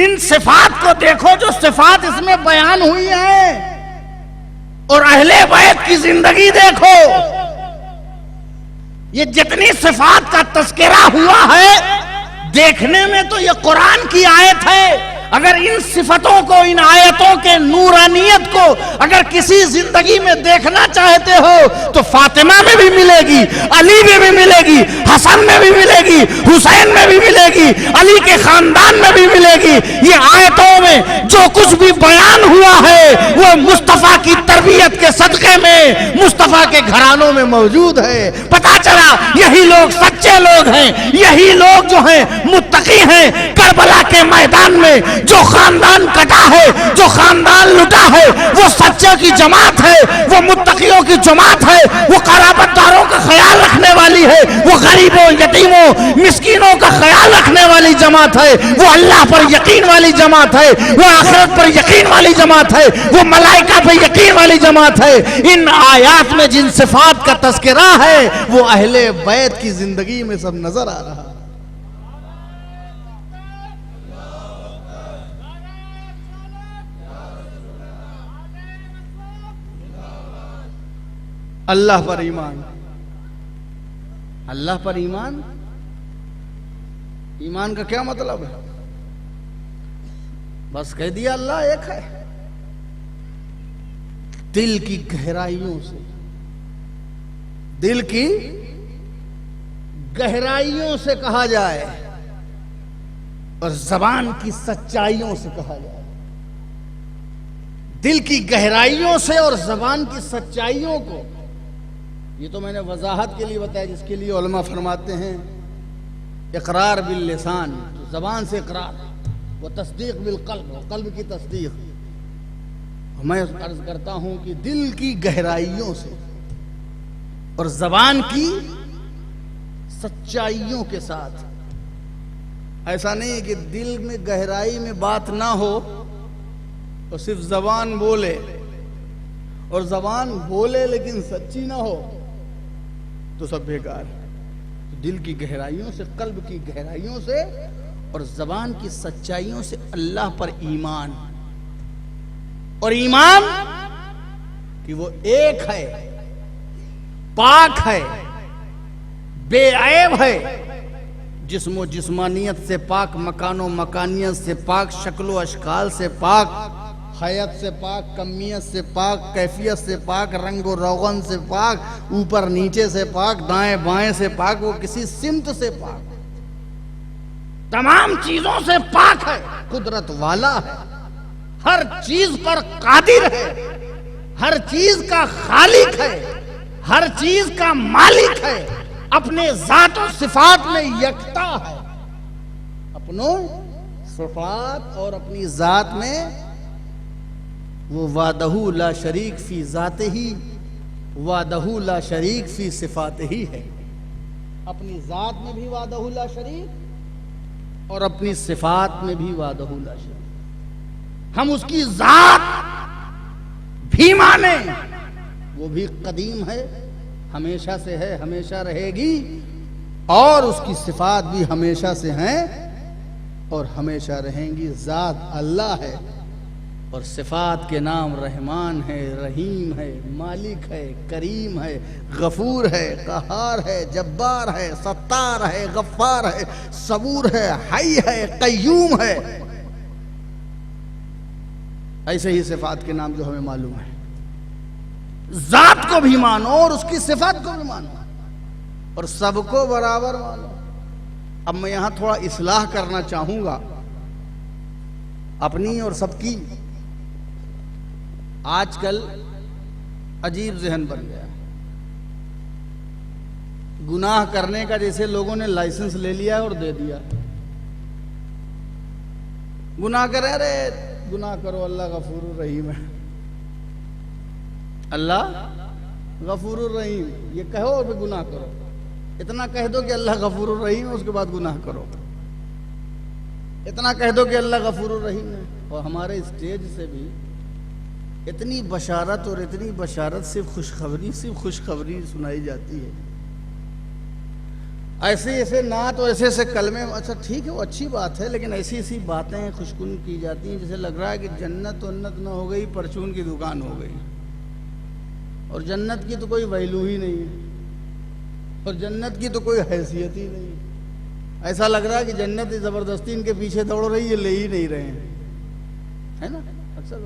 ان صفات کو دیکھو جو صفات اس میں بیان ہوئی ہیں، اور اہل بیت کی زندگی دیکھو. یہ جتنی صفات کا تذکرہ ہوا ہے، دیکھنے میں تو یہ قرآن کی آیت ہے. اگر ان صفتوں کو، ان آیتوں کے نورانیت کو اگر کسی زندگی میں دیکھنا چاہتے ہو تو فاطمہ میں بھی ملے گی، علی میں بھی ملے گی، حسن میں بھی ملے گی، حسین میں بھی ملے گی، علی کے خاندان میں بھی ملے گی. یہ آیتوں میں جو کچھ بھی بیان ہوا ہے وہ مصطفیٰ کی تربیت کے صدقے میں مصطفیٰ کے گھرانوں میں موجود ہے. پتہ چلا یہی لوگ سچے لوگ ہیں. یہی لوگ جو ہیں متقی ہیں. کربلا کے میدان میں جو خاندان کٹا ہے، جو خاندان لٹا ہے، وہ سچوں کی جماعت ہے، وہ متقیوں کی جماعت ہے، وہ قرابت داروں کا خیال رکھنے والی ہے، وہ غریبوں، یتیموں، مسکینوں کا خیال رکھنے والی جماعت ہے، وہ اللہ پر یقین والی جماعت ہے، وہ آخرت پر یقین والی جماعت ہے، وہ ملائکہ پر یقین والی جماعت ہے. ان آیات میں جن صفات کا تذکرہ ہے وہ اہل بیت کی زندگی میں سب نظر آ رہا ہے. اللہ پر ایمان. اللہ پر ایمان. ایمان کا کیا مطلب ہے؟ بس کہہ دیا اللہ ایک ہے. دل کی گہرائیوں سے، دل کی گہرائیوں سے کہا جائے اور زبان کی سچائیوں سے کہا جائے. دل کی گہرائیوں سے اور زبان کی سچائیوں کو، یہ تو میں نے وضاحت کے لیے بتایا، جس کے لیے علماء فرماتے ہیں اقرار باللسان، زبان سے اقرار، وہ تصدیق بالقلب، قلب کی تصدیق. میں عرض کرتا ہوں کہ دل کی گہرائیوں سے اور زبان کی سچائیوں کے ساتھ. ایسا نہیں کہ دل میں گہرائی میں بات نہ ہو اور صرف زبان بولے، اور زبان بولے لیکن سچی نہ ہو تو سب بیکار. دل کی گہرائیوں سے، قلب کی گہرائیوں سے اور زبان کی سچائیوں سے اللہ پر ایمان. اور ایمان کہ وہ ایک ہے، پاک ہے، بے عیب ہے، جسم و جسمانیت سے پاک، مکان و مکانیت سے پاک، شکل و اشکال سے پاک، حیت سے پاک، کمیت سے پاک، کیفیت سے پاک، رنگ و روغن سے پاک، اوپر نیچے سے پاک، دائیں بائیں سے پاک، وہ کسی سمت سے پاک، تمام چیزوں سے پاک ہے، قدرت والا ہے، ہر چیز پر قادر ہے، ہر چیز کا خالق ہے، ہر چیز کا مالک ہے، اپنے ذات و صفات میں یکتا ہے، اپنوں صفات اور اپنی ذات میں وہ وحدہ لا شریک فی ذاتہ، وحدہ لا شریک فی صفاتہ ہے. اپنی ذات میں بھی وحدہ لا شریک اور اپنی صفات میں بھی وحدہ لا شریک. ہم اس کی ذات بھی مانیں، وہ بھی قدیم ہے، ہمیشہ سے ہے، ہمیشہ رہے گی، اور اس کی صفات بھی ہمیشہ سے ہیں اور ہمیشہ رہیں گی. ذات اللہ ہے اور صفات کے نام رحمان ہے، رحیم ہے، مالک ہے، کریم ہے، غفور ہے، قہار ہے، جبار ہے، ستار ہے، غفار ہے، صبور ہے، حی ہے، قیوم ہے. ایسے ہی صفات کے نام جو ہمیں معلوم ہے. ذات کو بھی مانو اور اس کی صفات کو بھی مانو اور سب کو برابر مانو. اب میں یہاں تھوڑا اصلاح کرنا چاہوں گا اپنی اور سب کی. آج کل عجیب ذہن بن گیا، گناہ کرنے کا جیسے لوگوں نے لائسنس لے لیا اور دے دیا. گناہ کرے، ارے گناہ کرو، اللہ غفور الرحیم ہے، اللہ غفور الرحیم. یہ کہو اور پھر گناہ کرو. اتنا کہہ دو کہ اللہ غفور الرحیم، اس کے بعد گناہ کرو. اتنا کہہ دو کہ اللہ غفور الرحیم ہے. اور ہمارے اسٹیج سے بھی اتنی بشارت اور اتنی بشارت، صرف خوشخبری سنائی جاتی ہے. ایسے نعت اور ایسے کلمے. اچھا ٹھیک ہے، وہ اچھی بات ہے، لیکن ایسی باتیں خوشکن کی جاتی ہیں جیسے لگ رہا ہے کہ جنت ونت نہ ہو گئی، پرچون کی دکان ہو گئی، اور جنت کی تو کوئی ویلو ہی نہیں ہے، اور جنت کی تو کوئی حیثیت ہی نہیں. ایسا لگ رہا ہے کہ جنت زبردستی ان کے پیچھے دوڑ رہی ہے، لے ہی نہیں رہے ہیں، ہے نا. اکثر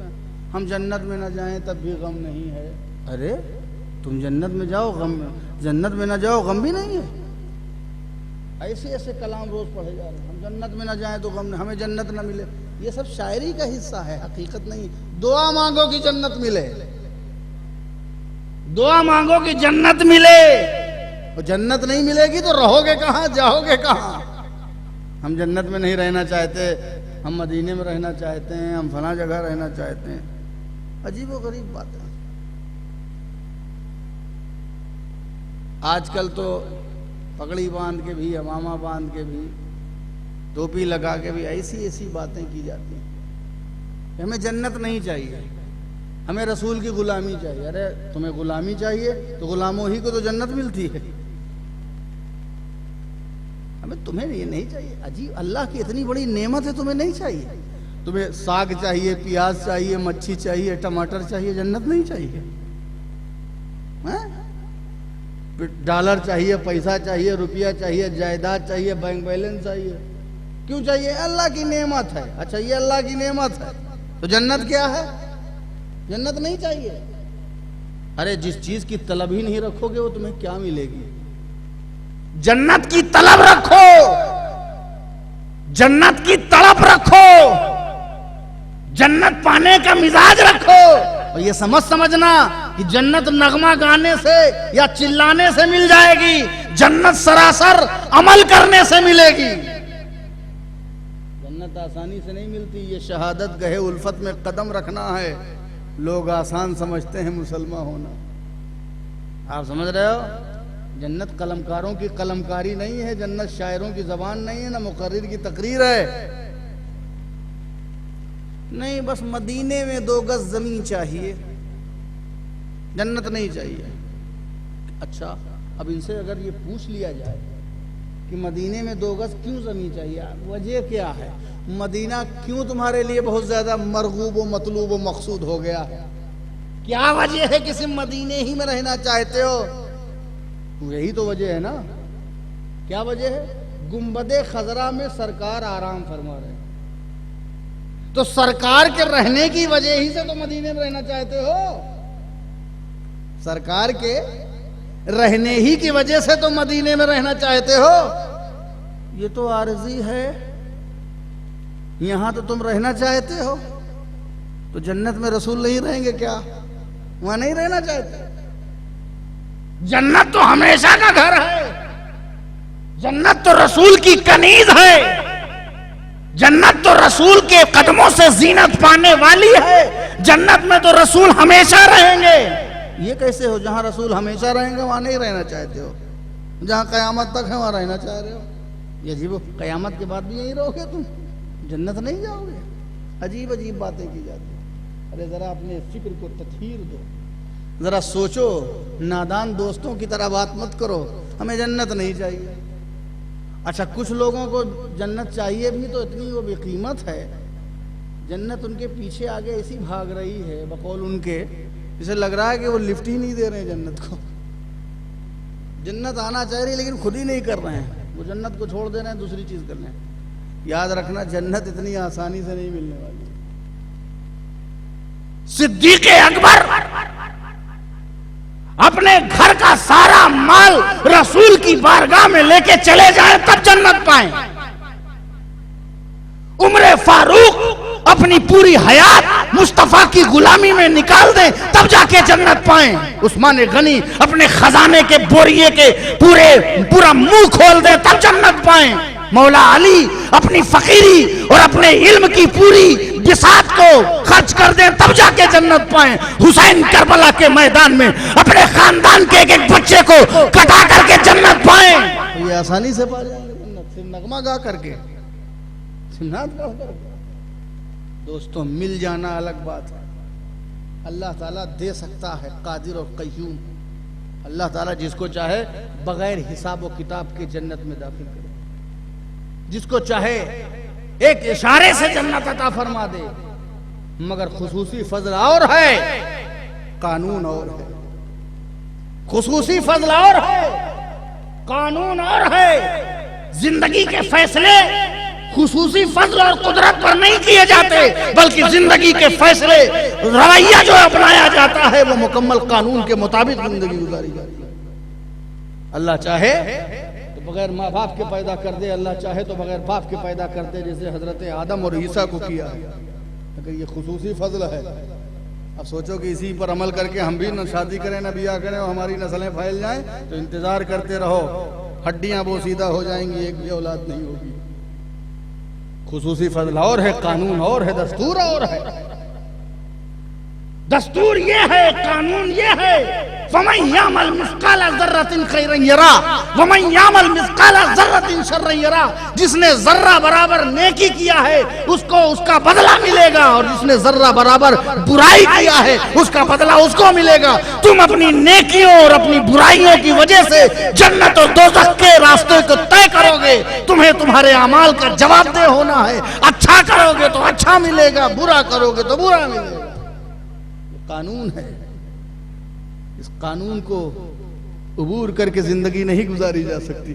ہم جنت میں نہ جائیں تب بھی غم نہیں ہے. ارے تم جنت میں جاؤ، جنت میں نہ جاؤ، غم بھی نہیں ہے. ایسے کلام روز پڑھے جا رہے ہیں. ہم جنت میں نہ جائیں تو غم نہیں، ہمیں جنت نہ ملے. یہ سب شاعری کا حصہ ہے، حقیقت نہیں. دعا مانگو کہ جنت ملے، دعا مانگو کہ جنت ملے. اور جنت نہیں ملے گی تو رہو گے کہاں، جاؤ گے کہاں. ہم جنت میں نہیں رہنا چاہتے، ہم مدینے میں رہنا چاہتے ہیں، ہم فلاں جگہ رہنا چاہتے ہیں. عجیب و غریب بات ہے. آج کل تو پگڑی باندھ کے بھی، امامہ باندھ کے بھی، ٹوپی لگا کے بھی ایسی باتیں کی جاتی ہیں کہ ہمیں جنت نہیں چاہیے، ہمیں رسول کی غلامی چاہیے. ارے تمہیں غلامی چاہیے تو غلاموں ہی کو تو جنت ملتی ہے، ہمیں تمہیں یہ نہیں چاہیے. عجیب، اللہ کی اتنی بڑی نعمت ہے، تمہیں نہیں چاہیے. تمہیں ساگ چاہیے، پیاز چاہیے، مچھی چاہیے، ٹماٹر چاہیے، جنت نہیں چاہیے. ڈالر چاہیے، پیسہ چاہیے، روپیہ چاہیے، جائیداد چاہیے، بینک بیلنس چاہیے. کیوں چاہیے؟ اللہ کی نعمت ہے. اچھا یہ اللہ کی نعمت ہے تو جنت کیا ہے؟ جنت نہیں چاہیے. ارے جس چیز کی طلب ہی نہیں رکھو گے وہ تمہیں کیا ملے گی؟ جنت کی طلب رکھو، جنت کی طلب رکھو، جنت پانے کا مزاج رکھو. اور یہ سمجھنا کہ جنت نغمہ گانے سے یا چلانے سے مل جائے گی. جنت سراسر عمل کرنے سے ملے گی. جنت آسانی سے نہیں ملتی. یہ شہادت گہے الفت میں قدم رکھنا ہے. لوگ آسان سمجھتے ہیں مسلمان ہونا. آپ سمجھ رہے ہو؟ جنت قلمکاروں کی قلمکاری نہیں ہے، جنت شاعروں کی زبان نہیں ہے، نہ مقرر کی تقریر ہے. نہیں، بس مدینے میں 2 گز زمین چاہیے، جنت نہیں چاہیے. اچھا اب ان سے اگر یہ پوچھ لیا جائے کہ مدینے میں 2 گز کیوں زمین چاہیے، وجہ کیا ہے؟ مدینہ کیوں تمہارے لیے بہت زیادہ مرغوب و مطلوب و مقصود ہو گیا؟ کیا وجہ ہے کہ صرف مدینے ہی میں رہنا چاہتے ہو؟ یہی تو وجہ ہے نا. کیا وجہ ہے؟ گنبد خضرا میں سرکار آرام فرما رہے ہیں، تو سرکار کے رہنے کی وجہ ہی سے تو مدینے میں رہنا چاہتے ہو. سرکار کے رہنے ہی کی وجہ سے تو مدینے میں رہنا چاہتے ہو. یہ تو عارضی ہے. یہاں تو تم رہنا چاہتے ہو، تو جنت میں رسول نہیں رہیں گے کیا؟ وہاں نہیں رہنا چاہتے. جنت تو ہمیشہ کا گھر ہے، جنت تو رسول کی کنیز ہے، جنت تو رسول کے قدموں سے زینت پانے والی ہے. جنت میں تو رسول ہمیشہ رہیں گے. یہ کیسے ہو؟ جہاں رسول ہمیشہ رہیں گے وہاں نہیں رہنا چاہتے ہو. جہاں قیامت تک ہے وہاں رہنا چاہ رہے ہو. یہ عجیب، قیامت کے بعد بھی یہیں رہو گے تم؟ جنت نہیں جاؤ گے؟ عجیب عجیب باتیں کی جاتی ہیں. ارے ذرا اپنے فکر کو تطہیر دو، ذرا سوچو. نادان دوستوں کی طرح بات مت کرو ہمیں جنت نہیں چاہیے. اچھا کچھ لوگوں کو جنت چاہیے بھی تو اتنی وہ بے قیمت ہے، جنت ان کے پیچھے آگے ایسی بھاگ رہی ہے بقول ان کے، جسے لگ رہا ہے کہ وہ لفٹ ہی نہیں دے رہے ہیں جنت کو. جنت آنا چاہ رہی لیکن خود ہی نہیں کر رہے ہیں، وہ جنت کو چھوڑ دے رہے ہیں، دوسری چیز کر رہے ہیں. یاد رکھنا جنت اتنی آسانی سے نہیں ملنے والی. صدیق اکبر اپنے گھر کا سارا مال رسول کی بارگاہ میں لے کے چلے جائیں تب جنت پائیں. عمر فاروق اپنی پوری حیات مصطفیٰ کی غلامی میں نکال دیں تب جا کے جنت پائیں. عثمان غنی اپنے خزانے کے بوریے کے پورا منہ کھول دیں تب جنت پائیں. مولا علی اپنی فقیری اور اپنے علم کی پوری بساط کو خرچ کر دیں تب جا کے جنت پائیں. حسین کربلا کے میدان میں اپنے خاندان کے ایک بچے کو کٹا کر کے جنت پائیں. یہ آسانی سے پا جائیں گے جنت، صرف نغمہ گا کر کے، سمنات پڑھ کر کے. دوستوں مل جانا الگ بات ہے. اللہ تعالیٰ دے سکتا ہے، قادر اور قیوم. اللہ تعالیٰ جس کو چاہے بغیر حساب و کتاب کے جنت میں داخل کرے، جس کو چاہے ایک اشارے سے جنت عطا فرما دے. مگر خصوصی فضل اور ہے، قانون اور ہے. خصوصی فضل اور ہے، قانون اور ہے. زندگی کے فیصلے خصوصی فضل اور قدرت پر نہیں کیے جاتے، بلکہ زندگی کے فیصلے، رویہ جو اپنایا جاتا ہے وہ مکمل قانون کے مطابق زندگی گزاری جاتی ہے. اللہ چاہے تو بغیر ماں باپ کے پیدا کر دے، اللہ چاہے تو بغیر باپ کے پیدا کر دے، جیسے حضرت آدم اور عیسیٰ کو کیا ہے. اگر یہ خصوصی فضل ہے، اب سوچو کہ اسی پر عمل کر کے ہم بھی نہ شادی کریں نہ بیاہ کریں اور ہماری نسلیں پھیل جائیں تو انتظار کرتے رہو، ہڈیاں بوسیدہ ہو جائیں گی، ایک بھی اولاد نہیں ہوگی. خصوصی فضل اور ہے، قانون اور ہے، دستور اور ہے. دستور یہ ہے، قانون یہ ہے، فَمَنْ يَعْمَلْ مِثْقَالَ ذَرَّةٍ خَيْرًا يَرَهُ وَمَنْ يَعْمَلْ مِثْقَالَ ذَرَّةٍ شَرًّا يَرَهُ. جس نے ذرہ برابر نیکی کیا ہے اس کو اس کا بدلہ ملے گا، اور جس نے ذرہ برابر برائی کیا ہے اس کا بدلہ اس کو ملے گا. تم اپنی نیکیوں اور اپنی برائیوں کی وجہ سے جنت اور دوزخ کے راستے کو طے کرو گے. تمہیں تمہارے اعمال کا جواب دہ ہونا ہے. اچھا کرو گے تو اچھا ملے گا، برا کرو گے تو برا ملے گا. قانون ہے، اس قانون کو عبور کر کے زندگی نہیں گزاری جا سکتی.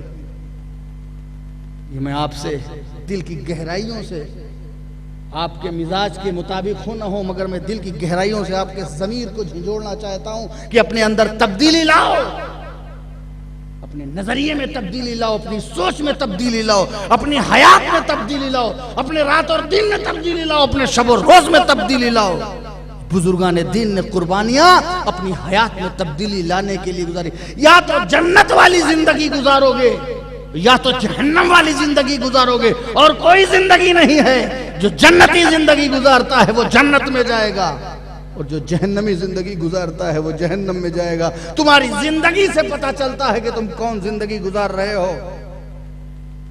یہ میں آپ سے دل کی گہرائیوں سے، آپ کے مزاج کے مطابق ہو نہ ہو، مگر میں دل کی گہرائیوں سے آپ کے ضمیر کو جھنجھوڑنا چاہتا ہوں کہ اپنے اندر تبدیلی لاؤ، اپنے نظریے میں تبدیلی لاؤ، اپنی سوچ میں تبدیلی لاؤ، اپنی حیات میں تبدیلی لاؤ، اپنے رات اور دن میں تبدیلی لاؤ، اپنے شب و روز میں تبدیلی لاؤ. بزرگان دین نے قربانیاں اپنی حیات میں تبدیلی لانے کے لیے گزاری. یا تو جنت والی زندگی گزارو گے یا تو جہنم والی زندگی گزارو گے، اور کوئی زندگی نہیں ہے. جو جنتی زندگی گزارتا ہے وہ جنت میں جائے گا، اور جو جہنمی زندگی گزارتا ہے وہ جہنم میں جائے گا. تمہاری زندگی سے پتہ چلتا ہے کہ تم کون زندگی گزار رہے ہو.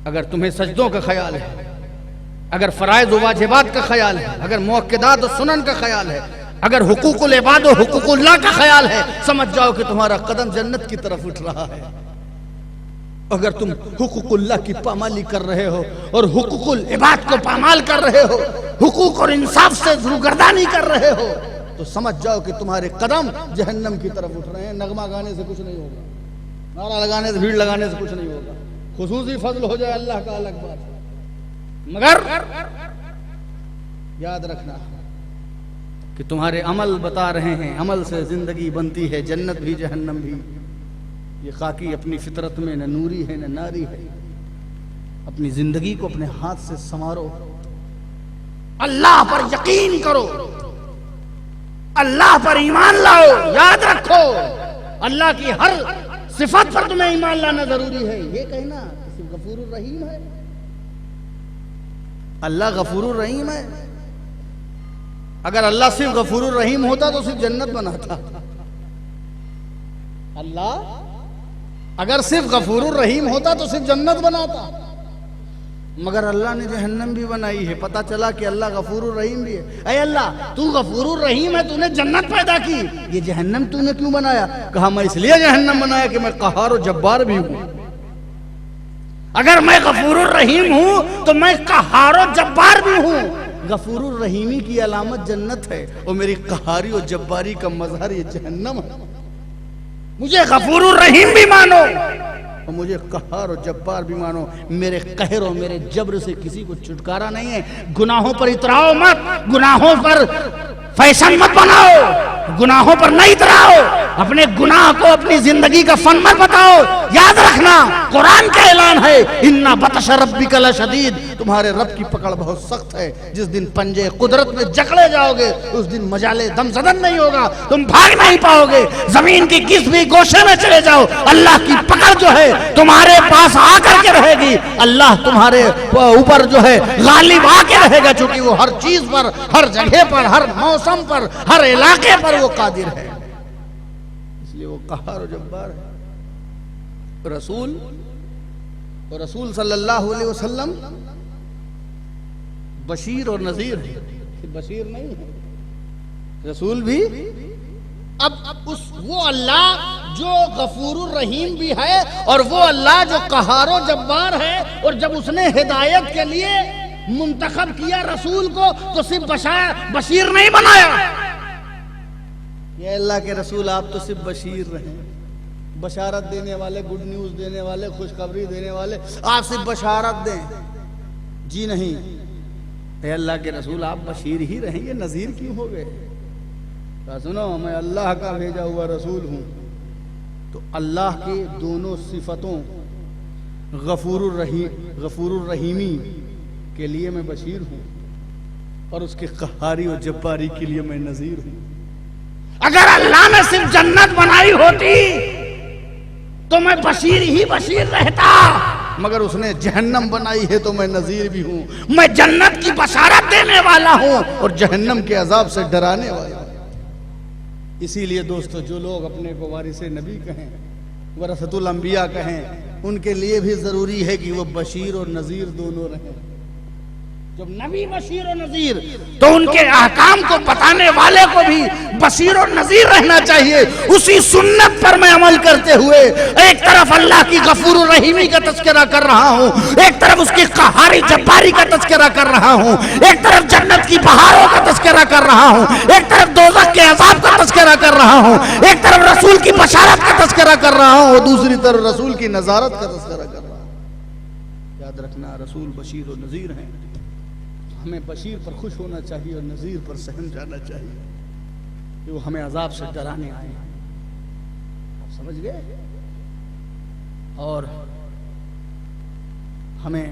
اگر تمہیں سجدوں کا خیال ہے، اگر فرائض و واجبات کا خیال ہے، اگر موقدات و سنن کا خیال ہے، اگر حقوق العباد و حقوق اللہ کا خیال ہے، سمجھ جاؤ کہ تمہارا قدم جنت کی طرف اٹھ رہا ہے. اگر تم حقوق اللہ کی پامالی کر رہے ہو اور حقوق العباد کو پامال کر رہے ہو، حقوق اور انصاف سے روگردانی کر رہے ہو، تو سمجھ جاؤ کہ تمہارے قدم جہنم کی طرف اٹھ رہے ہیں. نغمہ گانے سے کچھ نہیں ہوگا، نعرہ لگانے سے، بھیڑ لگانے سے کچھ نہیں ہوگا. خصوصی فضل ہو جائے اللہ کا الگ بات ہے، مگر یاد رکھنا کہ تمہارے عمل بتا رہے ہیں، عمل سے زندگی بنتی ہے، جنت بھی جہنم بھی. یہ خاکی اپنی فطرت میں نہ نوری ہے نہ ناری ہے. اپنی زندگی کو اپنے ہاتھ سے سنوارو، اللہ پر یقین کرو، اللہ پر ایمان لاؤ. یاد رکھو اللہ کی ہر صفت پر تمہیں ایمان لانا ضروری ہے. یہ کہنا کہ صرف غفور الرحیم ہے، اللہ غفور الرحیم ہے. اگر اللہ صرف غفور الرحیم ہوتا تو صرف جنت بناتا. اللہ اگر صرف غفور الرحیم ہوتا تو صرف جنت بناتا، مگر اللہ نے جہنم بھی بنائی ہے، پتہ چلا کہ اللہ غفور الرحیم بھی ہے۔ اے اللہ تو غفور الرحیم ہے، تو نے جنت پیدا کی، یہ جہنم تو نے کیوں بنایا؟ کہا میں اس لیے جہنم بنایا کہ میں قہار و جبار بھی ہوں۔ اگر میں غفور الرحیم ہوں تو میں قہار و جبار بھی ہوں۔ غفور الرحیمی کی علامت جنت ہے، اور میری قہاری و جباری کا مظہر یہ جہنم ہے۔ مجھے غفور الرحیم بھی مانو اور مجھے قہار و جبار بھی مانو۔ میرے قہر اور میرے جبر سے کسی کو چھٹکارا نہیں ہے۔ گناہوں پر اتراؤ مت، گناہوں پر فیشن مت بناؤ، گناہوں پر نہیں اتراؤ، اپنے گناہ کو اپنی زندگی کا فن مت بتاؤ۔ یاد رکھنا قرآن کا اعلان ہے، اِنَّ بَطْشَ رَبِّكَ لَشَدِيدٌ، تمہارے رب کی پکڑ بہت سخت ہے۔ جس دن پنجے قدرت میں جکڑے جاؤ گے اس دن مجالے دم زدن نہیں ہوگا، تم بھاگ نہیں پاؤ گے۔ زمین کی کس بھی گوشے میں چلے جاؤ، اللہ کی پکڑ جو ہے تمہارے پاس آ کر کے رہے گی۔ اللہ تمہارے اوپر جو ہے غالب آ کے رہے گا، چونکہ وہ ہر چیز پر، ہر جگہ پر، ہر موسم پر، ہر علاقے پر وہ قادر ہے، اس لیے وہ قہار و جبار ہے۔ رسول صلی اللہ علیہ وسلم بشیر اور نذیر ہے، بشیر نہیں ہے، رسول بھی۔ اب وہ اللہ جو غفور الرحیم بھی ہے، اور وہ اللہ جو قہار و جبار ہے، اور جب اس نے ہدایت کے لیے منتخب کیا رسول کو تو صرف بشیر نہیں بنایا۔ یہ اللہ کے رسول آپ تو صرف بشیر رہیں، بشارت دینے والے، گڈ نیوز دینے والے، خوشخبری دینے والے، آپ صرف بشارت دیں، جی نہیں۔ اے اللہ کے رسول آپ بشیر ہی رہیں، یہ نذیر کیوں ہو گئے؟ کہا سنو میں اللہ کا بھیجا ہوا رسول ہوں، تو اللہ کے دونوں صفتوں غفور الرحیمی کے لیے میں بشیر ہوں، اور اس کے قہاری و جباری کے لیے میں نذیر ہوں۔ اگر اللہ نے صرف جنت بنائی ہوتی تو میں بشیر ہی بشیر رہتا، مگر اس نے جہنم بنائی ہے تو میں نذیر بھی ہوں، میں جنت کی بشارت دینے والا ہوں اور جہنم کے عذاب سے ڈرانے والا ہوں۔ اسی لیے دوستو، جو لوگ اپنے کو وارث نبی کہیں، ورثۃ الانبیاء کہیں، ان کے لیے بھی ضروری ہے کہ وہ بشیر اور نذیر دونوں رہیں۔ جب نبی بشیر و نذیر تو ان کے احکام کو بتانے والے کو بھی بشیر و نذیر رہنا چاہیے۔ اسی سنت پر میں عمل کرتے ہوئے ایک طرف اللہ کی غفور الرحیمی کا تذکرہ کر رہا ہوں، ایک طرف اس کی قہاری جباری کا تذکرہ کر رہا ہوں، ایک طرف جنت کی بہاروں کا تذکرہ کر رہا ہوں، ایک طرف دوزخ کے عذاب کا تذکرہ کر رہا ہوں، ایک طرف رسول کی بشارت کا تذکرہ کر رہا ہوں، اور دوسری طرف رسول کی نظارت کا تذکرہ کر رہا ہوں۔ یاد رکھنا رسول بشیر و نذیر ہیں، ہمیں بشیر پر خوش ہونا چاہیے اور نذیر پر سہم جانا چاہیے کہ وہ ہمیں عذاب سے ڈرانے آئے ہیں۔ آپ سمجھ گئے؟ اور ہمیں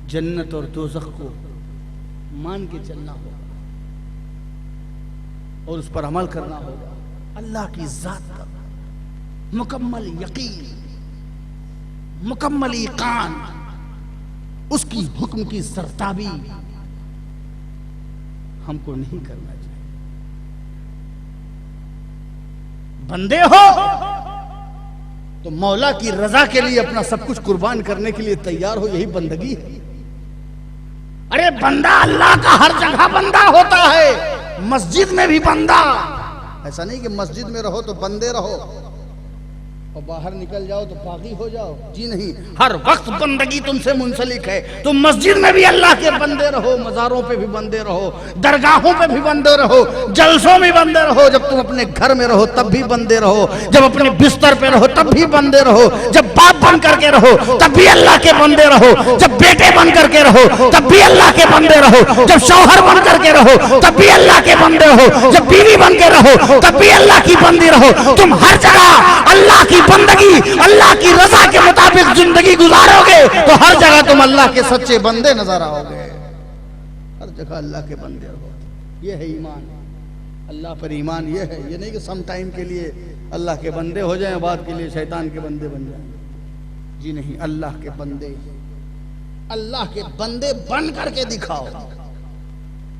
جنت اور دوزخ کو مان کے چلنا ہوگا اور اس پر عمل کرنا ہوگا۔ اللہ کی ذات پر مکمل یقین، مکمل ایقان، اس کی حکم کی سرتابی ہم کو نہیں کرنا چاہیے۔ بندے ہو تو مولا کی رضا کے لیے اپنا سب کچھ قربان کرنے کے لیے تیار ہو، یہی بندگی ہے۔ ارے بندہ اللہ کا ہر جگہ بندہ ہوتا ہے، مسجد میں بھی بندہ۔ ایسا نہیں کہ مسجد میں رہو تو بندے رہو اور باہر نکل جاؤ تو باغی ہو جاؤ، جی نہیں، ہر وقت بندگی تم سے منسلک ہے۔ تم مسجد میں بھی اللہ کے بندے رہو، مزاروں پہ بھی بندے رہو، درگاہوں پہ بھی بندے رہو، جلسوں میں بندے رہو، جب تم اپنے گھر میں رہو تب بھی بندے رہو، جب اپنے بستر پہ رہو تب بھی بندے رہو، جب باپ بن کر کے رہو تب بھی اللہ کے بندے رہو، جب بیٹے بن کر کے رہو تب بھی اللہ کے بندے رہو، جب شوہر بن کر کے رہو تب بھی اللہ کے بندے رہو، جب بیوی بن کے رہو تب بھی اللہ کی بندی رہو۔ تم ہر جگہ اللہ کی بندگی، اللہ کی رضا کے مطابق زندگی گزارو گے تو ہر جگہ تم اللہ کے سچے بندے نظر آؤ گے، ہر جگہ اللہ کے بندے رہو۔ یہ ہے ایمان، اللہ پر ایمان یہ ہے، یہ نہیں کہ سم ٹائم کے لیے اللہ کے بندے ہو جائیں، بعد کے لیے شیطان کے بندے بن جائیں، جی نہیں، اللہ کے بندے، اللہ کے بندے بن کر کے دکھاؤ۔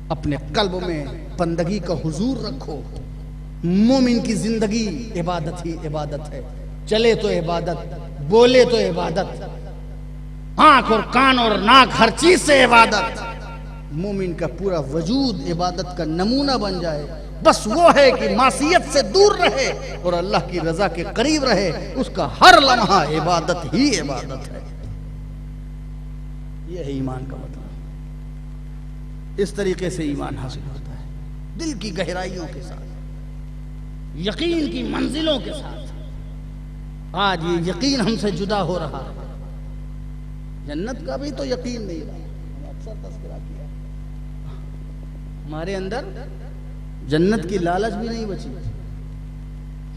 اپنے قلب میں بندگی کا حضور رکھو۔ مومن کی زندگی عبادت ہی عبادت ہے، چلے تو عبادت، بولے تو عبادت، آنکھ اور کان اور ناک ہر چیز سے عبادت، مومن کا پورا وجود عبادت کا نمونہ بن جائے، بس وہ ہے کہ معصیت سے دور رہے اور اللہ کی رضا کے قریب رہے، اس کا ہر لمحہ عبادت ہی عبادت ہے۔ یہ ہے ایمان کا مطلب، اس طریقے سے ایمان حاصل ہوتا ہے، دل کی گہرائیوں کے ساتھ، یقین کی منزلوں کے ساتھ۔ آج یہ یقین ہم سے جدا ہو رہا ہے، جنت کا بھی تو یقین نہیں رہا، ہم اکثر تذکرہ کیا، ہمارے اندر جنت کی لالچ بھی نہیں بچی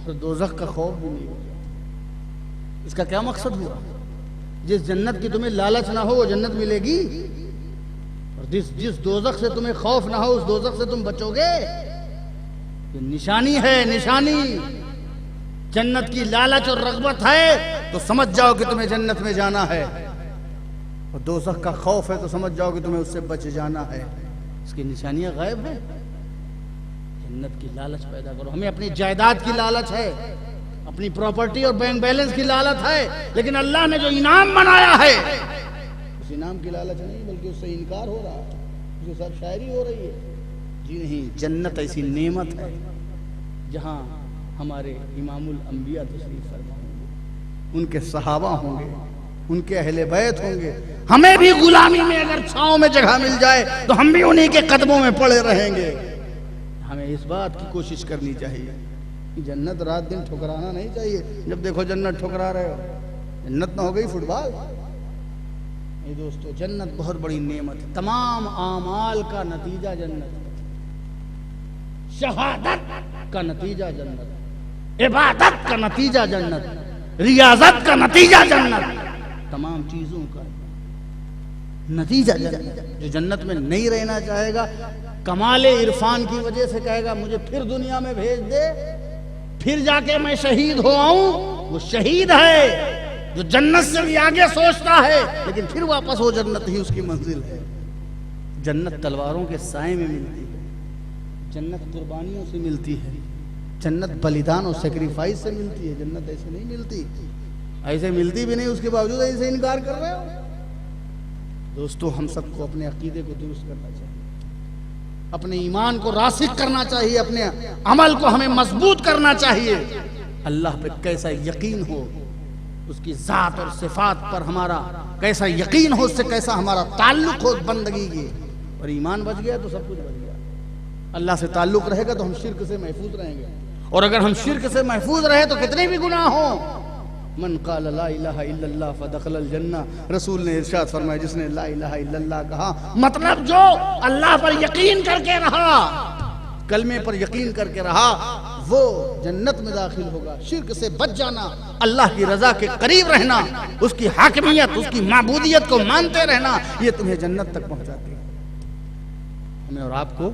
اور دوزخ کا خوف بھی نہیں بچا۔ اس کا کیا مقصد ہوا؟ جس جنت کی تمہیں لالچ نہ ہو وہ جنت ملے گی، اور جس دوزخ سے تمہیں خوف نہ ہو اس دوزخ سے تم بچو گے۔ یہ نشانی ہے، نشانی۔ جنت کی لالچ اور رغبت ہے تو سمجھ جاؤ کہ تمہیں جنت میں جانا ہے، اور دوزخ کا خوف ہے تو سمجھ جاؤ کہ تمہیں اس سے بچ جانا ہے۔ اس کی نشانیاں غائب ہیں۔ جنت کی لالچ پیدا کرو۔ ہمیں اپنی جائیداد کی لالچ ہے، اپنی پراپرٹی اور بینک بیلنس کی لالچ ہے، لیکن اللہ نے جو انعام بنایا ہے اس انعام کی لالچ نہیں، بلکہ اس سے انکار ہو رہا ہے، اس کے ساتھ شاعری ہو رہی ہے۔ جی نہیں، جنت ایسی نعمت ہے جہاں ہمارے امام الانبیاء تشریف فرما ہوں گے، ان کے صحابہ ہوں گے، ان کے اہل بیت ہوں گے۔ ہمیں بھی غلامی میں اگر چھاؤں میں جگہ مل جائے تو ہم بھی انہی کے قدموں میں پڑے رہیں گے۔ ہمیں اس بات کی کوشش کرنی چاہیے کہ جنت رات دن ٹھکرانا نہیں چاہیے۔ جب دیکھو جنت ٹھکرا رہے ہو، جنت نہ ہو گئی فٹ بال۔ یہ دوستو، جنت بہت بڑی نعمت ہے، تمام اعمال کا نتیجہ جنت، شہادت کا نتیجہ جنت، عبادت کا نتیجہ جنت، ریاضت کا نتیجہ جنت، تمام چیزوں کا نتیجہ جنت۔ جو جنت میں نہیں رہنا چاہے گا، کمال عرفان کی وجہ سے کہے گا مجھے پھر دنیا میں بھیج دے، پھر جا کے میں شہید ہو آؤں، وہ شہید ہے۔ جو جنت سے بھی آگے سوچتا ہے لیکن پھر واپس ہو جنت ہی اس کی منزل ہے۔ جنت تلواروں کے سائے میں ملتی ہے، جنت قربانیوں سے ملتی ہے، جنت بلیدان اور سیکریفائس سے ملتی ہے۔ جنت ایسے نہیں ملتی، ایسے ملتی بھی نہیں، اس کے باوجود ایسے انکار کر رہے ہو۔ دوستو، ہم سب کو اپنے عقیدے کو درست کرنا چاہیے، اپنے ایمان کو راسخ کرنا چاہیے، اپنے عمل کو ہمیں مضبوط کرنا چاہیے۔ اللہ پہ کیسا یقین ہو، اس کی ذات اور صفات پر ہمارا کیسا یقین ہو، اس سے کیسا ہمارا تعلق ہو بندگی کی، اور ایمان بچ گیا تو سب کچھ بچ گیا۔ اللہ سے تعلق رہے گا تو ہم شرک سے محفوظ رہیں گے، اور اگر ہم شرک سے محفوظ رہے تو کتنے بھی گناہ ہوں۔ من قال لا الہ الا اللہ فدخل الجنہ، رسول نے ارشاد فرمایا جس نے لا الہ الا اللہ کہا، مطلب جو اللہ پر یقین کر کے رہا، کلمے پر یقین کر کے رہا، وہ جنت میں داخل ہوگا۔ شرک سے بچ جانا، اللہ کی رضا کے قریب رہنا، اس کی حاکمیت، اس کی معبودیت کو مانتے رہنا، یہ تمہیں جنت تک پہنچاتی ہے۔ ہمیں اور آپ کو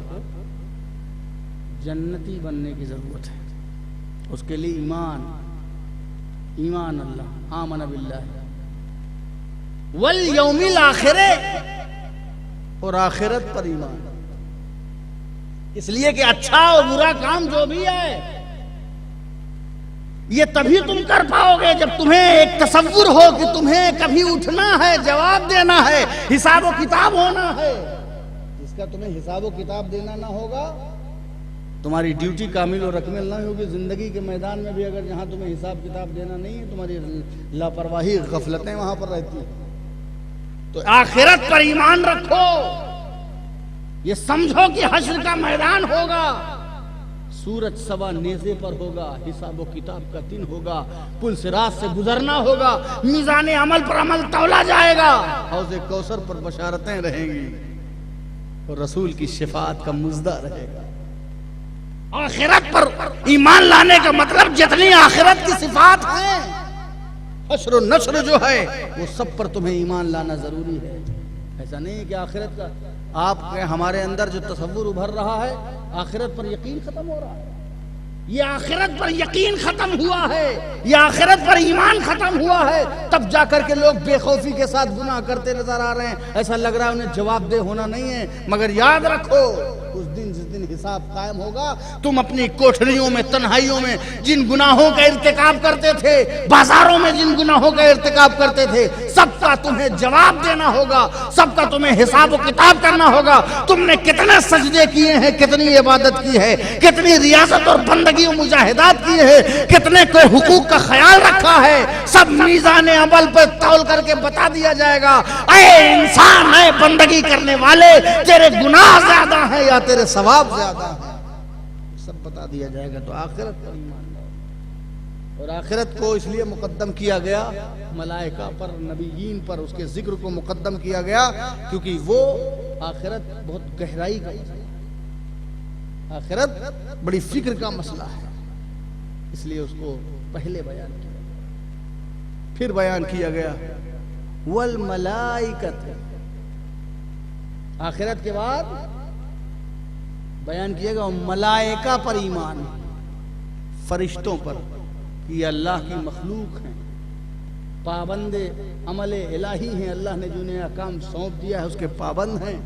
جنتی بننے کی ضرورت ہے، اس کے لیے ایمان اللہ، آمن باللہ والیوم الآخر، اور آخرت پر ایمان، اس لیے کہ اچھا اور برا کام جو بھی ہے یہ تبھی تم کر پاؤ گے جب تمہیں ایک تصور ہو کہ تمہیں کبھی اٹھنا ہے، جواب دینا ہے، حساب و کتاب ہونا ہے۔ جس کا تمہیں حساب و کتاب دینا نہ ہوگا، تمہاری ڈیوٹی کامل اور اکمل نہ ہوگی زندگی کے میدان میں بھی، اگر جہاں تمہیں حساب کتاب دینا نہیں ہے، تمہاری لاپرواہی، غفلتیں وہاں پر رہتی ہیں۔ تو آخرت پر ایمان رکھو، یہ سمجھو کہ حشر کا میدان ہوگا، سورج سوا نیزے پر ہوگا، حساب و کتاب کا دن ہوگا، پل صراط سے گزرنا ہوگا، میزان عمل پر عمل تولا جائے گا، حوض کوثر پر بشارتیں رہیں گی، اور رسول کی شفاعت کا مزدہ رہے گا۔ آخرت پر ایمان لانے کا مطلب جتنی آخرت کی صفات ہیں، حشر و نشر جو ہے، وہ سب پر تمہیں ایمان لانا ضروری ہے۔ ایسا نہیں کہ آخرت کا آپ کے ہمارے اندر جو تصور ابھر رہا ہے، آخرت پر یقین ختم ہو رہا ہے۔ یہ آخرت پر یقین ختم ہوا ہے، یہ آخرت پر ایمان ختم ہوا ہے، تب جا کر کے لوگ بے خوفی کے ساتھ گناہ کرتے نظر آ رہے ہیں۔ ایسا لگ رہا ہے انہیں جواب دہ ہونا نہیں ہے، مگر یاد رکھو اس دن جس دن حساب قائم ہوگا. تم اپنی کوٹھریوں میں تنہائیوں میں جن گناہوں کا ارتکاب کرتے تھے, بازاروں میں جن گناہوں کا ارتکاب کرتے تھے, سب کا تمہیں جواب دینا ہوگا, سب کا تمہیں حساب و کتاب کرنا ہوگا. تم نے کتنے سجدے کیے ہیں, کتنی عبادت کی ہے, کتنی ریاضت اور بندگی و مجاہدات کی ہے, کتنے کو حقوق کا خیال رکھا ہے, سب میزان عمل پہ تول کر کے بتا دیا جائے گا. اے انسان, اے بندگی کرنے والے, تیرے گناہ زیادہ ہیں یا تیرے ثواب زیادہ ہیں, سب بتا دیا جائے گا. تو آخرت پر ایمان لاؤ. اور آخرت کو اس لیے مقدم کیا گیا ملائکہ پر, نبیین پر, اس کے ذکر کو مقدم کیا گیا کیونکہ وہ آخرت بہت گہرائی کا مسئلہ ہے, آخرت بڑی فکر کا مسئلہ ہے, اس لیے اس کو پہلے بیان کیا. پھر بیان کیا گیا والملائکۃ, آخرت کے بعد بیان کیا گیا ملائکہ پر ایمان, فرشتوں پر, یہ اللہ کی مخلوق ہیں, پابند عمل الہی ہیں, اللہ نے جنہیں احکام سونپ دیا ہے اس کے پابند ہیں.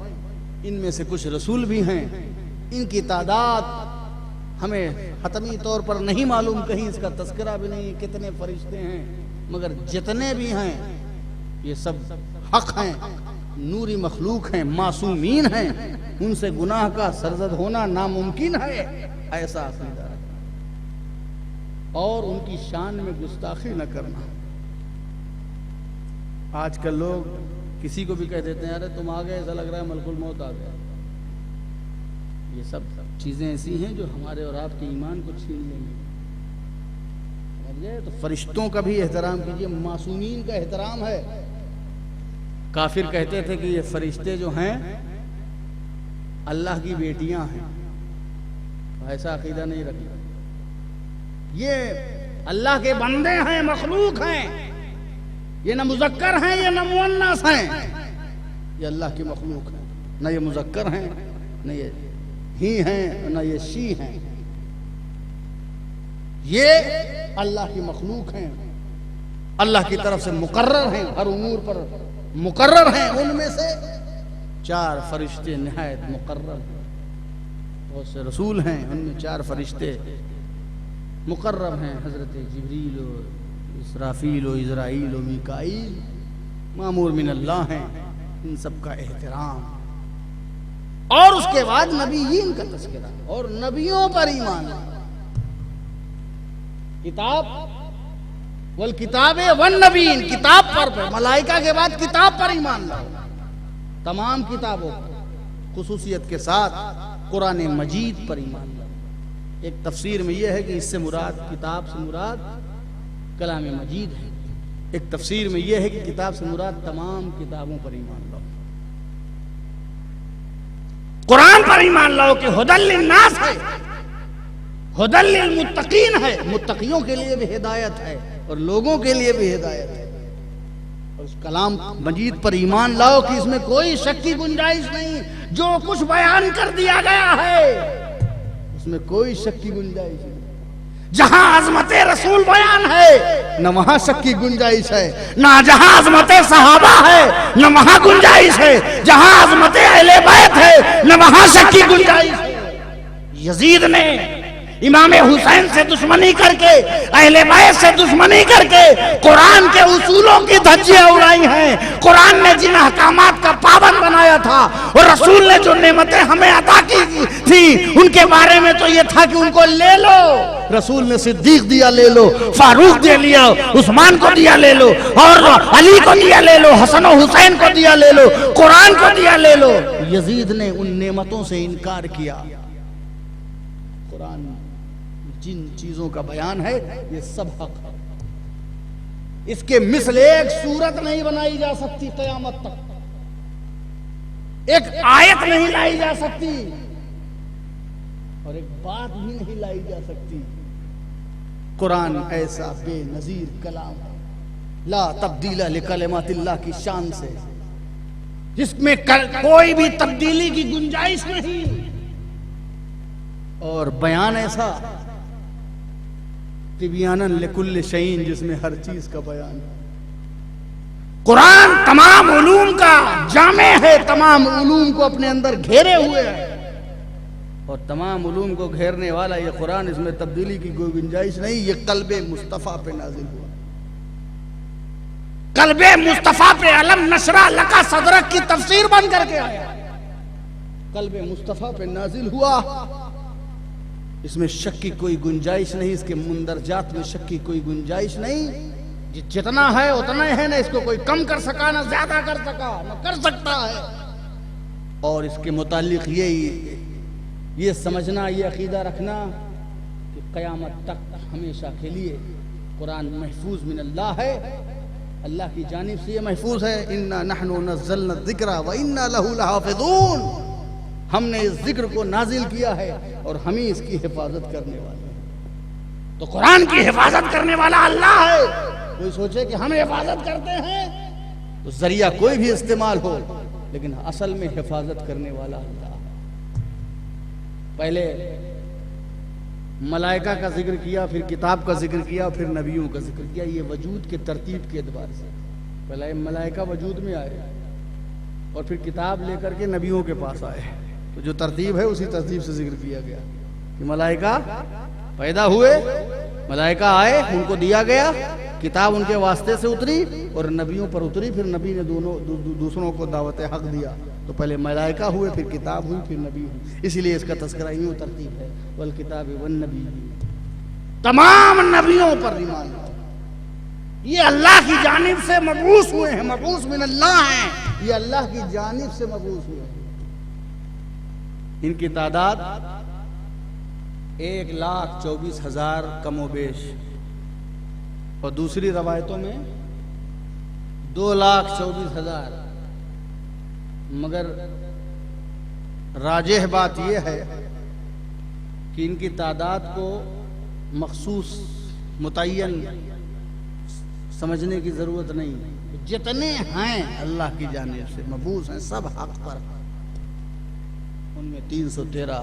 ان میں سے کچھ رسول بھی ہیں, ان کی تعداد ہمیں حتمی طور پر نہیں معلوم, کہیں اس کا تذکرہ بھی نہیں کتنے فرشتے ہیں, مگر جتنے بھی ہیں یہ سب حق ہیں, نوری مخلوق ہیں, معصومین ہیں, ان سے گناہ کا سرزد ہونا ناممکن ہے, ایسا عقیدہ ہے. اور ان کی شان میں گستاخی نہ کرنا. آج کل لوگ کسی کو بھی کہہ دیتے ہیں ارے تم آ گئے, ایسا لگ رہا ہے ملک الموت آ گیا. یہ سب چیزیں ایسی ہیں جو ہمارے اور آپ کے ایمان کو چھین لیں گے. تو فرشتوں کا بھی احترام کیجئے, معصومین کا احترام ہے. کافر کہتے تھے کہ یہ فرشتے جو ہیں اللہ کی بیٹیاں ہیں, ایسا عقیدہ نہیں رکھنا. یہ اللہ کے بندے ہیں, مخلوق ہیں, یہ نہ مذکر ہیں یہ نہ مؤنث ہیں, یہ اللہ کی مخلوق ہیں, نہ یہ مذکر ہیں نہ یہ ہی ہیں نہ یہ شی ہیں, یہ اللہ کی مخلوق ہیں, اللہ کی طرف سے مقرر ہیں, ہر امور پر مقرر ہیں. ان میں سے 4 فرشتے نہایت مقرر ہیں, بہت سے رسول ہیں, ان میں 4 فرشتے مقرر ہیں, حضرت جبریل و اسرافیل و عزرائیل و میکائیل مامور من اللہ ہیں. ان سب کا احترام. اور اس کے بعد نبیین کا تذکرہ اور نبیوں پر ایمان. کتاب والکتاب والنبیین, کتاب پر, ملائکہ کے بعد کتاب پر ایمان لاؤ, تمام کتابوں پر, خصوصیت کے ساتھ قرآن مجید پر ایمان لاؤ. ایک تفسیر میں یہ ہے کہ اس سے مراد, کتاب سے مراد کلام مجید ہے. ایک تفسیر میں یہ ہے کہ کتاب سے مراد تمام کتابوں پر ایمان لاؤ. قرآن پر ایمان لاؤ کہ ھدی للناس ہے, ھدی للمتقین ہے, متقیوں کے لیے بھی ہدایت ہے اور لوگوں کے لیے بھی ہدایت ہے. اور اس کلام مجید پر ایمان لاؤ کہ اس میں کوئی شک کی گنجائش نہیں, جو کچھ بیان کر دیا گیا ہے اس میں کوئی شک کی گنجائش نہیں. جہاں عظمت رسول بیان ہے نہ وہاں شک کی گنجائش ہے, نہ جہاں عظمت صحابہ ہے نہ وہاں گنجائش ہے, جہاں عظمت اہل بیت ہے نہ وہاں شک کی گنجائش ہے. یزید نے امام حسین سے دشمنی کر کے, اہل بیت سے دشمنی کر کے قرآن کے اصولوں کی دھجیاں اڑائی ہیں. قرآن نے جن احکامات کا پابند بنایا تھا اور رسول نے جو نعمتیں ہمیں عطا کی تھی ان کے بارے میں تو یہ تھا کہ ان کو لے لو. رسول نے صدیق دیا لے لو, فاروق دے لیا, عثمان کو دیا لے لو, اور علی کو دیا لے لو, حسن و حسین کو دیا لے لو, قرآن کو دیا لے لو. یزید نے ان نعمتوں سے انکار کیا. قرآن جن چیزوں کا بیان ہے یہ سب حق ہے, اس کے مثل ایک صورت نہیں بنائی جا سکتی قیامت تک, ایک آیت نہیں لائی جا سکتی اور ایک بات بھی نہیں لائی جا سکتی. قرآن ایسا بے نظیر کلام ہے, لا تبدیل لکلمات اللہ کی شان سے, جس میں کوئی بھی تبدیلی کی گنجائش نہیں, اور بیان ایسا تبیانا لکل شیء جس میں ہر چیز کا بیان ہے. قرآن تمام علوم کا جامع ہے, تمام علوم کو اپنے اندر گھیرے ہوئے ہے. اور تمام علوم کو گھیرنے والا یہ قرآن، اس میں تبدیلی کی کوئی گنجائش نہیں، یہ قلب مصطفیٰ پہ نازل ہوا۔ قلب مصطفیٰ پہ علم نشرح لک صدرک کی تفسیر بن کر کے آیا، قلب مصطفیٰ پہ نازل ہوا، اس میں شک کی کوئی گنجائش نہیں، اس کے مندرجات میں شک کی کوئی گنجائش نہیں، جتنا ہے اتنا ہے، نہ اس کو کوئی کم کر سکا نہ زیادہ کر سکا نہ کر سکتا ہے۔ اور اس کے متعلق یہ سمجھنا، یہ عقیدہ رکھنا کہ قیامت تک ہمیشہ کے لیے قرآن محفوظ من اللہ ہے، اللہ کی جانب سے یہ محفوظ ہے۔ اِنَّا نَحْنُ نَزَّلْنَا الذِّكْرَ وَإِنَّا لَهُ لَحَافِظُونَ، ہم نے اس ذکر کو نازل کیا ہے اور ہم ہی اس کی حفاظت کرنے والے ہیں۔ تو قرآن کی حفاظت کرنے والا اللہ ہے۔ کوئی سوچے کہ ہم حفاظت کرتے ہیں، تو ذریعہ کوئی بھی استعمال ہو، لیکن اصل میں حفاظت کرنے والا اللہ ہے۔ پہلے ملائکہ کا ذکر کیا، پھر کتاب کا ذکر کیا، پھر نبیوں کا ذکر کیا، یہ وجود کے ترتیب کے اعتبار سے۔ پہلے ملائکہ وجود میں آئے اور پھر کتاب لے کر کے نبیوں کے پاس آئے، تو جو ترتیب ہے اسی ترتیب سے ذکر کیا گیا کہ ملائکہ پیدا ہوئے، ملائکہ آئے، ان کو دیا گیا، کتاب ان کے واسطے سے اتری اور نبیوں پر اتری، پھر نبی نے دوسروں کو دعوت حق دیا۔ تو پہلے ملائکہ ہوئے، پھر کتاب ہوئی، پھر نبی ہوئی، اسی لیے اس کا تذکرہ یوں ترتیب ہے، والکتاب والنبی، تمام نبیوں پر ایمان لاؤ، یہ اللہ کی جانب سے مبعوث ہوئے ہیں، مبعوث من اللہ ہیں، یہ اللہ کی جانب سے مبعوث ہوئے ہیں۔ ان کی تعداد 1,24,000 کم و بیش، اور دوسری روایتوں میں 2,24,000، مگر راجح بات یہ ہے کہ ان کی تعداد کو مخصوص متعین سمجھنے کی ضرورت نہیں، جتنے ہیں اللہ کی جانب سے مبعوث ہیں، سب حق پر۔ ان میں 313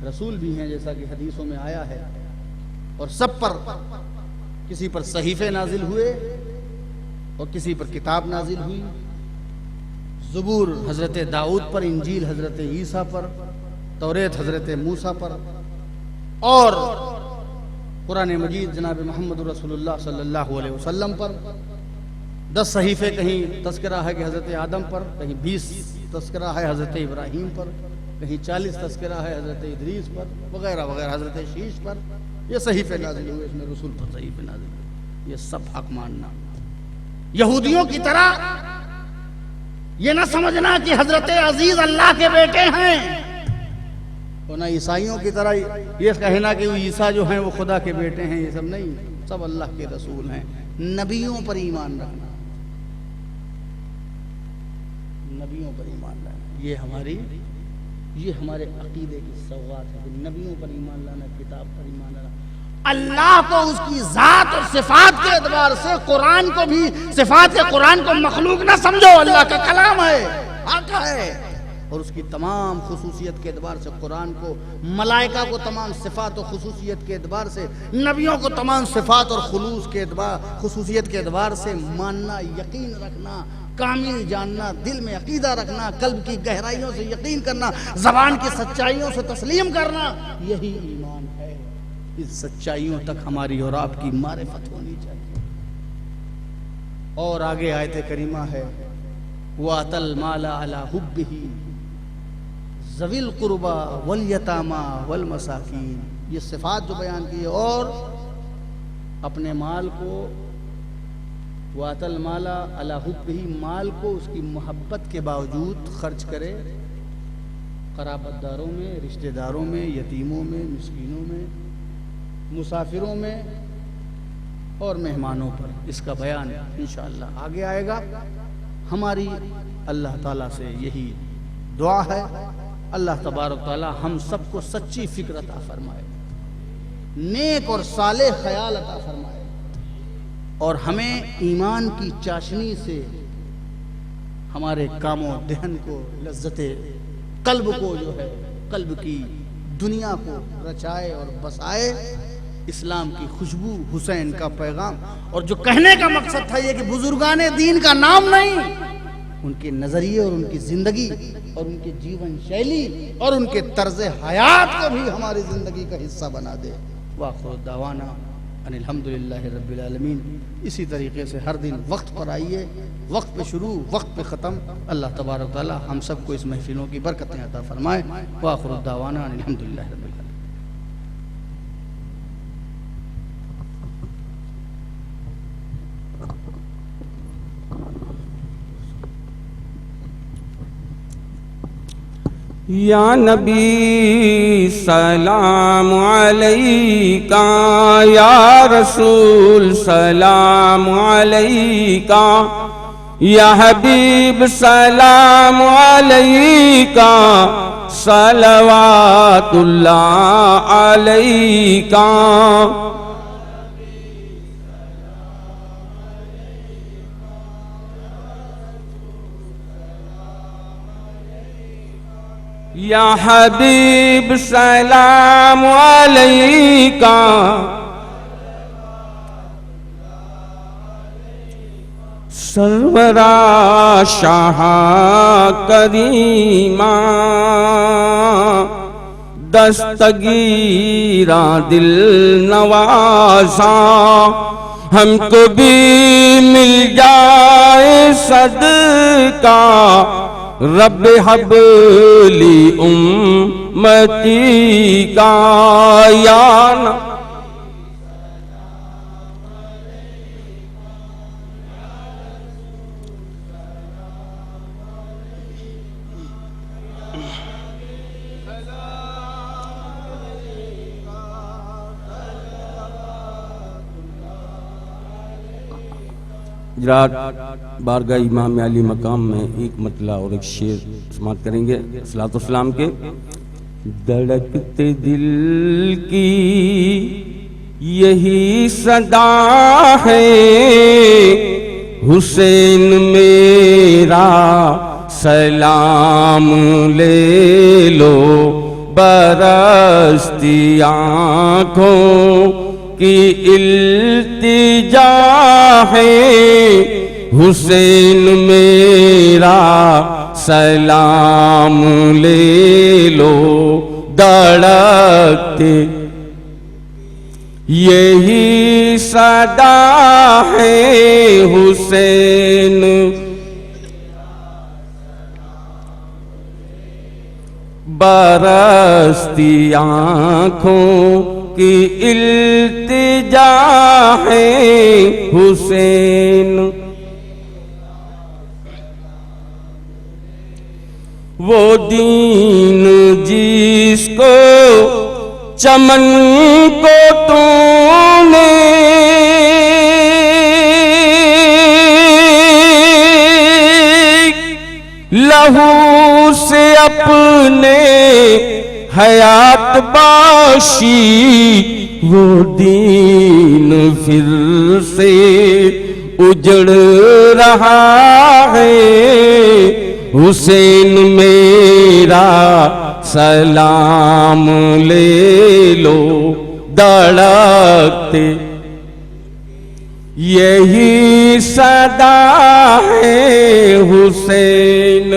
رسول بھی ہیں جیسا کہ حدیثوں میں آیا ہے، اور سب پر کسی پر صحیفے نازل ہوئے اور کسی پر کتاب نازل ہوئی۔ زبور حضرت داؤد پر، انجیل حضرت عیسیٰ پر، توریت حضرت موسیٰ پر، اور قرآن مجید جناب محمد رسول اللہ صلی اللہ علیہ وسلم پر۔ 10 صحیفے، کہیں تذکرہ ہے کہ حضرت آدم پر، کہیں 20 تذکرہ ہے حضرت ابراہیم پر، کہیں 40 تذکرہ ہے حضرت ادریس پر، وغیرہ وغیرہ، حضرت شیش پر۔ یہ صحیفے نازل ہوئے، اس میں رسول پر صحیفے نازل ہوئے، یہ سب حق ماننا۔ یہودیوں کی طرح یہ نہ سمجھنا کہ حضرت عزیز اللہ کے بیٹے ہیں، اور نہ عیسائیوں کی طرح یہ کہنا کہ وہ عیسیٰ جو ہیں وہ خدا کے بیٹے ہیں، یہ سب نہیں، سب اللہ کے رسول ہیں۔ نبیوں پر ایمان رکھنا، نبیوں پر ایمان لانا، یہ ہمارے عقیدے کی سوغات ہے کہ نبیوں پر ایمان لانا، کتاب پر ایمان لانا۔ اللہ کو اس کی ذات اور صفات کے اعتبار سے، قرآن کو بھی، صفات کے قرآن کو مخلوق نہ سمجھو، اللہ کا کلام ہے، حق ہے۔ اور اس کی تمام خصوصیت کے اعتبار سے قرآن کو، ملائکہ کو تمام صفات و خصوصیت کے اعتبار سے، نبیوں کو تمام صفات اور خصوصیت کے اعتبار سے ماننا، یقین رکھنا، کامل جاننا، دل میں عقیدہ رکھنا، قلب کی گہرائیوں سے یقین کرنا، زبان کی سچائیوں سے تسلیم کرنا، یہی ایمان ہے۔ اس سچائیوں تک ہماری اور آپ کی معرفت ہونی چاہیے۔ اور آگے آیت کریمہ ہے، وَآتَى الْمَالَ عَلَى حُبِّهِ ذوی القربى والیتامى والمساکین، یہ صفات جو بیان کی ہے، اور اپنے مال کو، وَآتَى الْمَالَ عَلَى حُبِّهِ، مال کو اس کی محبت کے باوجود خرچ کرے، قرابت داروں میں، رشتہ داروں میں، یتیموں میں، مسکینوں میں، مسافروں میں اور مہمانوں پر۔ اس کا بیان انشاءاللہ آگے آئے گا۔ ہماری اللہ تعالیٰ سے یہی دعا ہے، اللہ تبارک تعالیٰ ہم سب کو سچی فکر عطا فرمائے، نیک اور صالح خیال عطا فرمائے، اور ہمیں ایمان کی چاشنی سے ہمارے کام و دہن کو، لذت قلب کو، جو ہے قلب کی دنیا کو رچائے اور بسائے، اسلام کی خوشبو، حسین کا پیغام۔ اور جو کہنے کا مقصد تھا یہ کہ بزرگان دین کا نام نہیں، ان کے نظریے اور ان کی زندگی اور ان کے جیون شیلی اور ان کے طرز حیات کو بھی ہماری زندگی کا حصہ بنا دے۔ وآخر دعوانا ان الحمدللہ رب العالمین۔ اسی طریقے سے ہر دن وقت پر آئیے، وقت پہ شروع، وقت پہ ختم۔ اللہ تبارک و تعالی ہم سب کو اس محفلوں کی برکتیں عطا فرمائے۔ وآخر دعوانا ان الحمدللہ رب العالمین۔ یا نبی سلام علیکہ، یا رسول سلام علیکہ، یا حبیب سلام علیکہ، صلوات اللہ علیکہ۔ یا حبیب سلام علیکہ، سرورا شاہ کریمہ، دستگیرہ دل نوازا، ہم کو بھی مل جائے صدقہ، رب حب لی امتی کا۔ یا حضرات، بارگاہ امام علی مقام میں ایک مطلع اور ایک شعر سماعت کریں گے صلاۃ والسلام کے۔ دھڑکتے دل کی یہی صدا ہے، حسین میرا سلام لے لو، برستی آنکھوں کی التجا ہے، حسین میرا سلام لے لو، دھڑکتے یہی صدا ہے، حسین برستی آنکھوں کی التجا ہے، حسین وہ دین جس کو چمن کو تو نے لہو سے اپنے حیات باشی، وہ دین پھر سے اجڑ رہا ہے، حسین میرا سلام لے لو، دھڑکتے یہی صدا ہے، حسین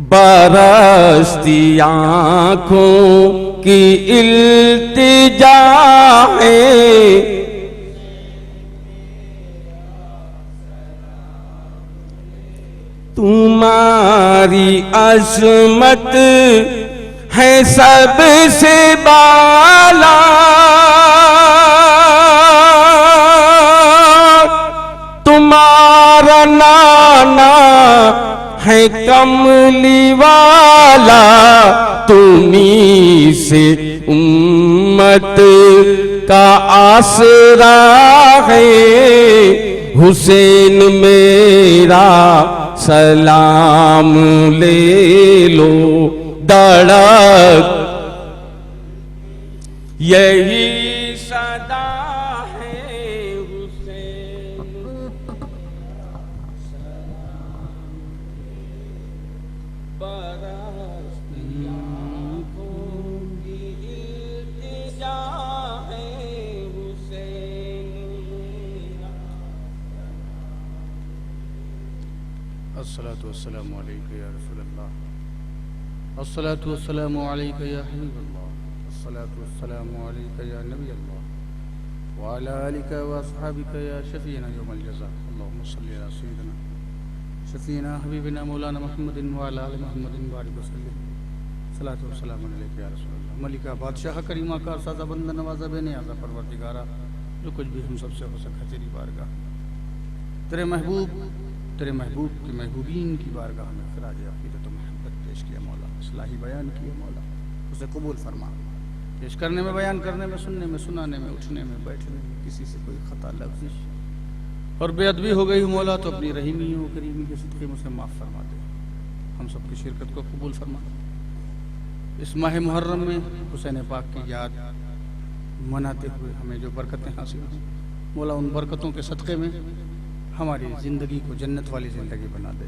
برستی آنکھوں کی التجا ہے، تمہاری عظمت ہے سب سے بالا، تمہارا نانا ہے کملی والا، تمہیں سے امت کا آسرا ہے، حسین میرا سلام لے لو، دھڑک یہی صدا ہے، حسین برستی آنکھوں کی التجا ہے، حسین الصلاة والسلام عليك يا رسول الله الصلاة والسلام عليك يا حبيب الله الصلاة والسلام عليك يا نبي الله وعلى آلك وأصحابك يا شفينا يوم الجزاء اللهم صل على سيدنا شفينا حبيبنا مولانا محمد وعلى آل محمد وبارك وسلم صلاة والسلام عليك يا رسول الله ملکہ بادشاہ کریمہ کا سازہ بندہ نوازہ بے نیازہ پروردگارہ جو کچھ بھی ہم سب سے ہو سکا تیری بارگاہ تیرے محبوب کے محبوبین کی بارگاہ میں خراج عقیدت و محبت پیش کیا مولا اصلاحی بیان کیا مولا اسے قبول فرما پیش کرنے میں بیان کرنے میں سننے میں سنانے میں اٹھنے میں بیٹھنے میں کسی سے کوئی خطا لفظ اور بے ادبی ہو گئی مولا تو اپنی رحیمی و کریمی کے صدقے مجھ سے معاف فرما دے ہم سب کی شرکت کو قبول فرما اس ماہ محرم میں حسین پاک کی یاد مناتے ہوئے ہمیں جو برکتیں حاصل ہیں مولا ان برکتوں کے صدقے میں ہماری زندگی کو جنت والی زندگی بنا دے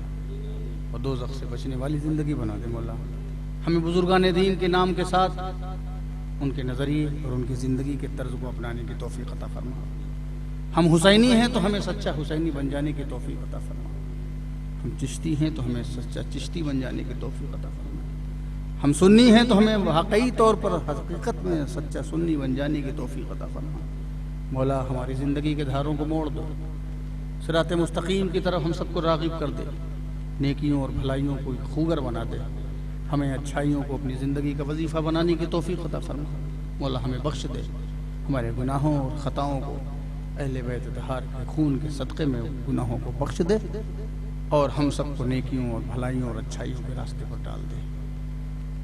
اور دوزخ سے بچنے والی زندگی بنا دے مولا ہمیں بزرگان دین کے نام کے ساتھ ان کے نظریے اور ان کی زندگی کے طرز کو اپنانے کی توفیق عطا فرما ہم حسینی ہیں تو ہمیں سچا حسینی بن جانے کی توفیق عطا فرما ہم چشتی ہیں تو ہمیں سچا چشتی بن جانے کی توفیق عطا فرما ہم سنی ہیں تو ہمیں واقعی طور پر حقیقت میں سچا سنی بن جانے کی توفیق عطا فرما مولا ہماری زندگی کے دھاروں کو موڑ دو صراط مستقیم کی طرف ہم سب کو راغب کر دے نیکیوں اور بھلائیوں کو خوگر بنا دے ہمیں اچھائیوں کو اپنی زندگی کا وظیفہ بنانے کی توفیق عطا فرما مولا ہمیں بخش دے ہمارے گناہوں اور خطاؤں کو اہل بیت طہار کے خون کے صدقے میں گناہوں کو بخش دے اور ہم سب کو نیکیوں اور بھلائیوں اور اچھائیوں کے راستے پر ڈال دے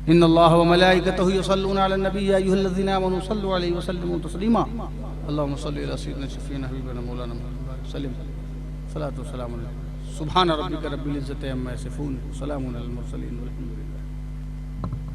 ان اللہ وملائکتہ یصلون علی النبی یا ایھا الذین آمنوا صلوا علیہ وسلموا تسلیما اللهم صل علی سیدنا شفیعنا حبیبنا مولانا محمد وسلم صلاۃ والسلام علیہ سبحان ربک رب العزۃ عما یصفون وسلام علی المرسلین والحمد للہ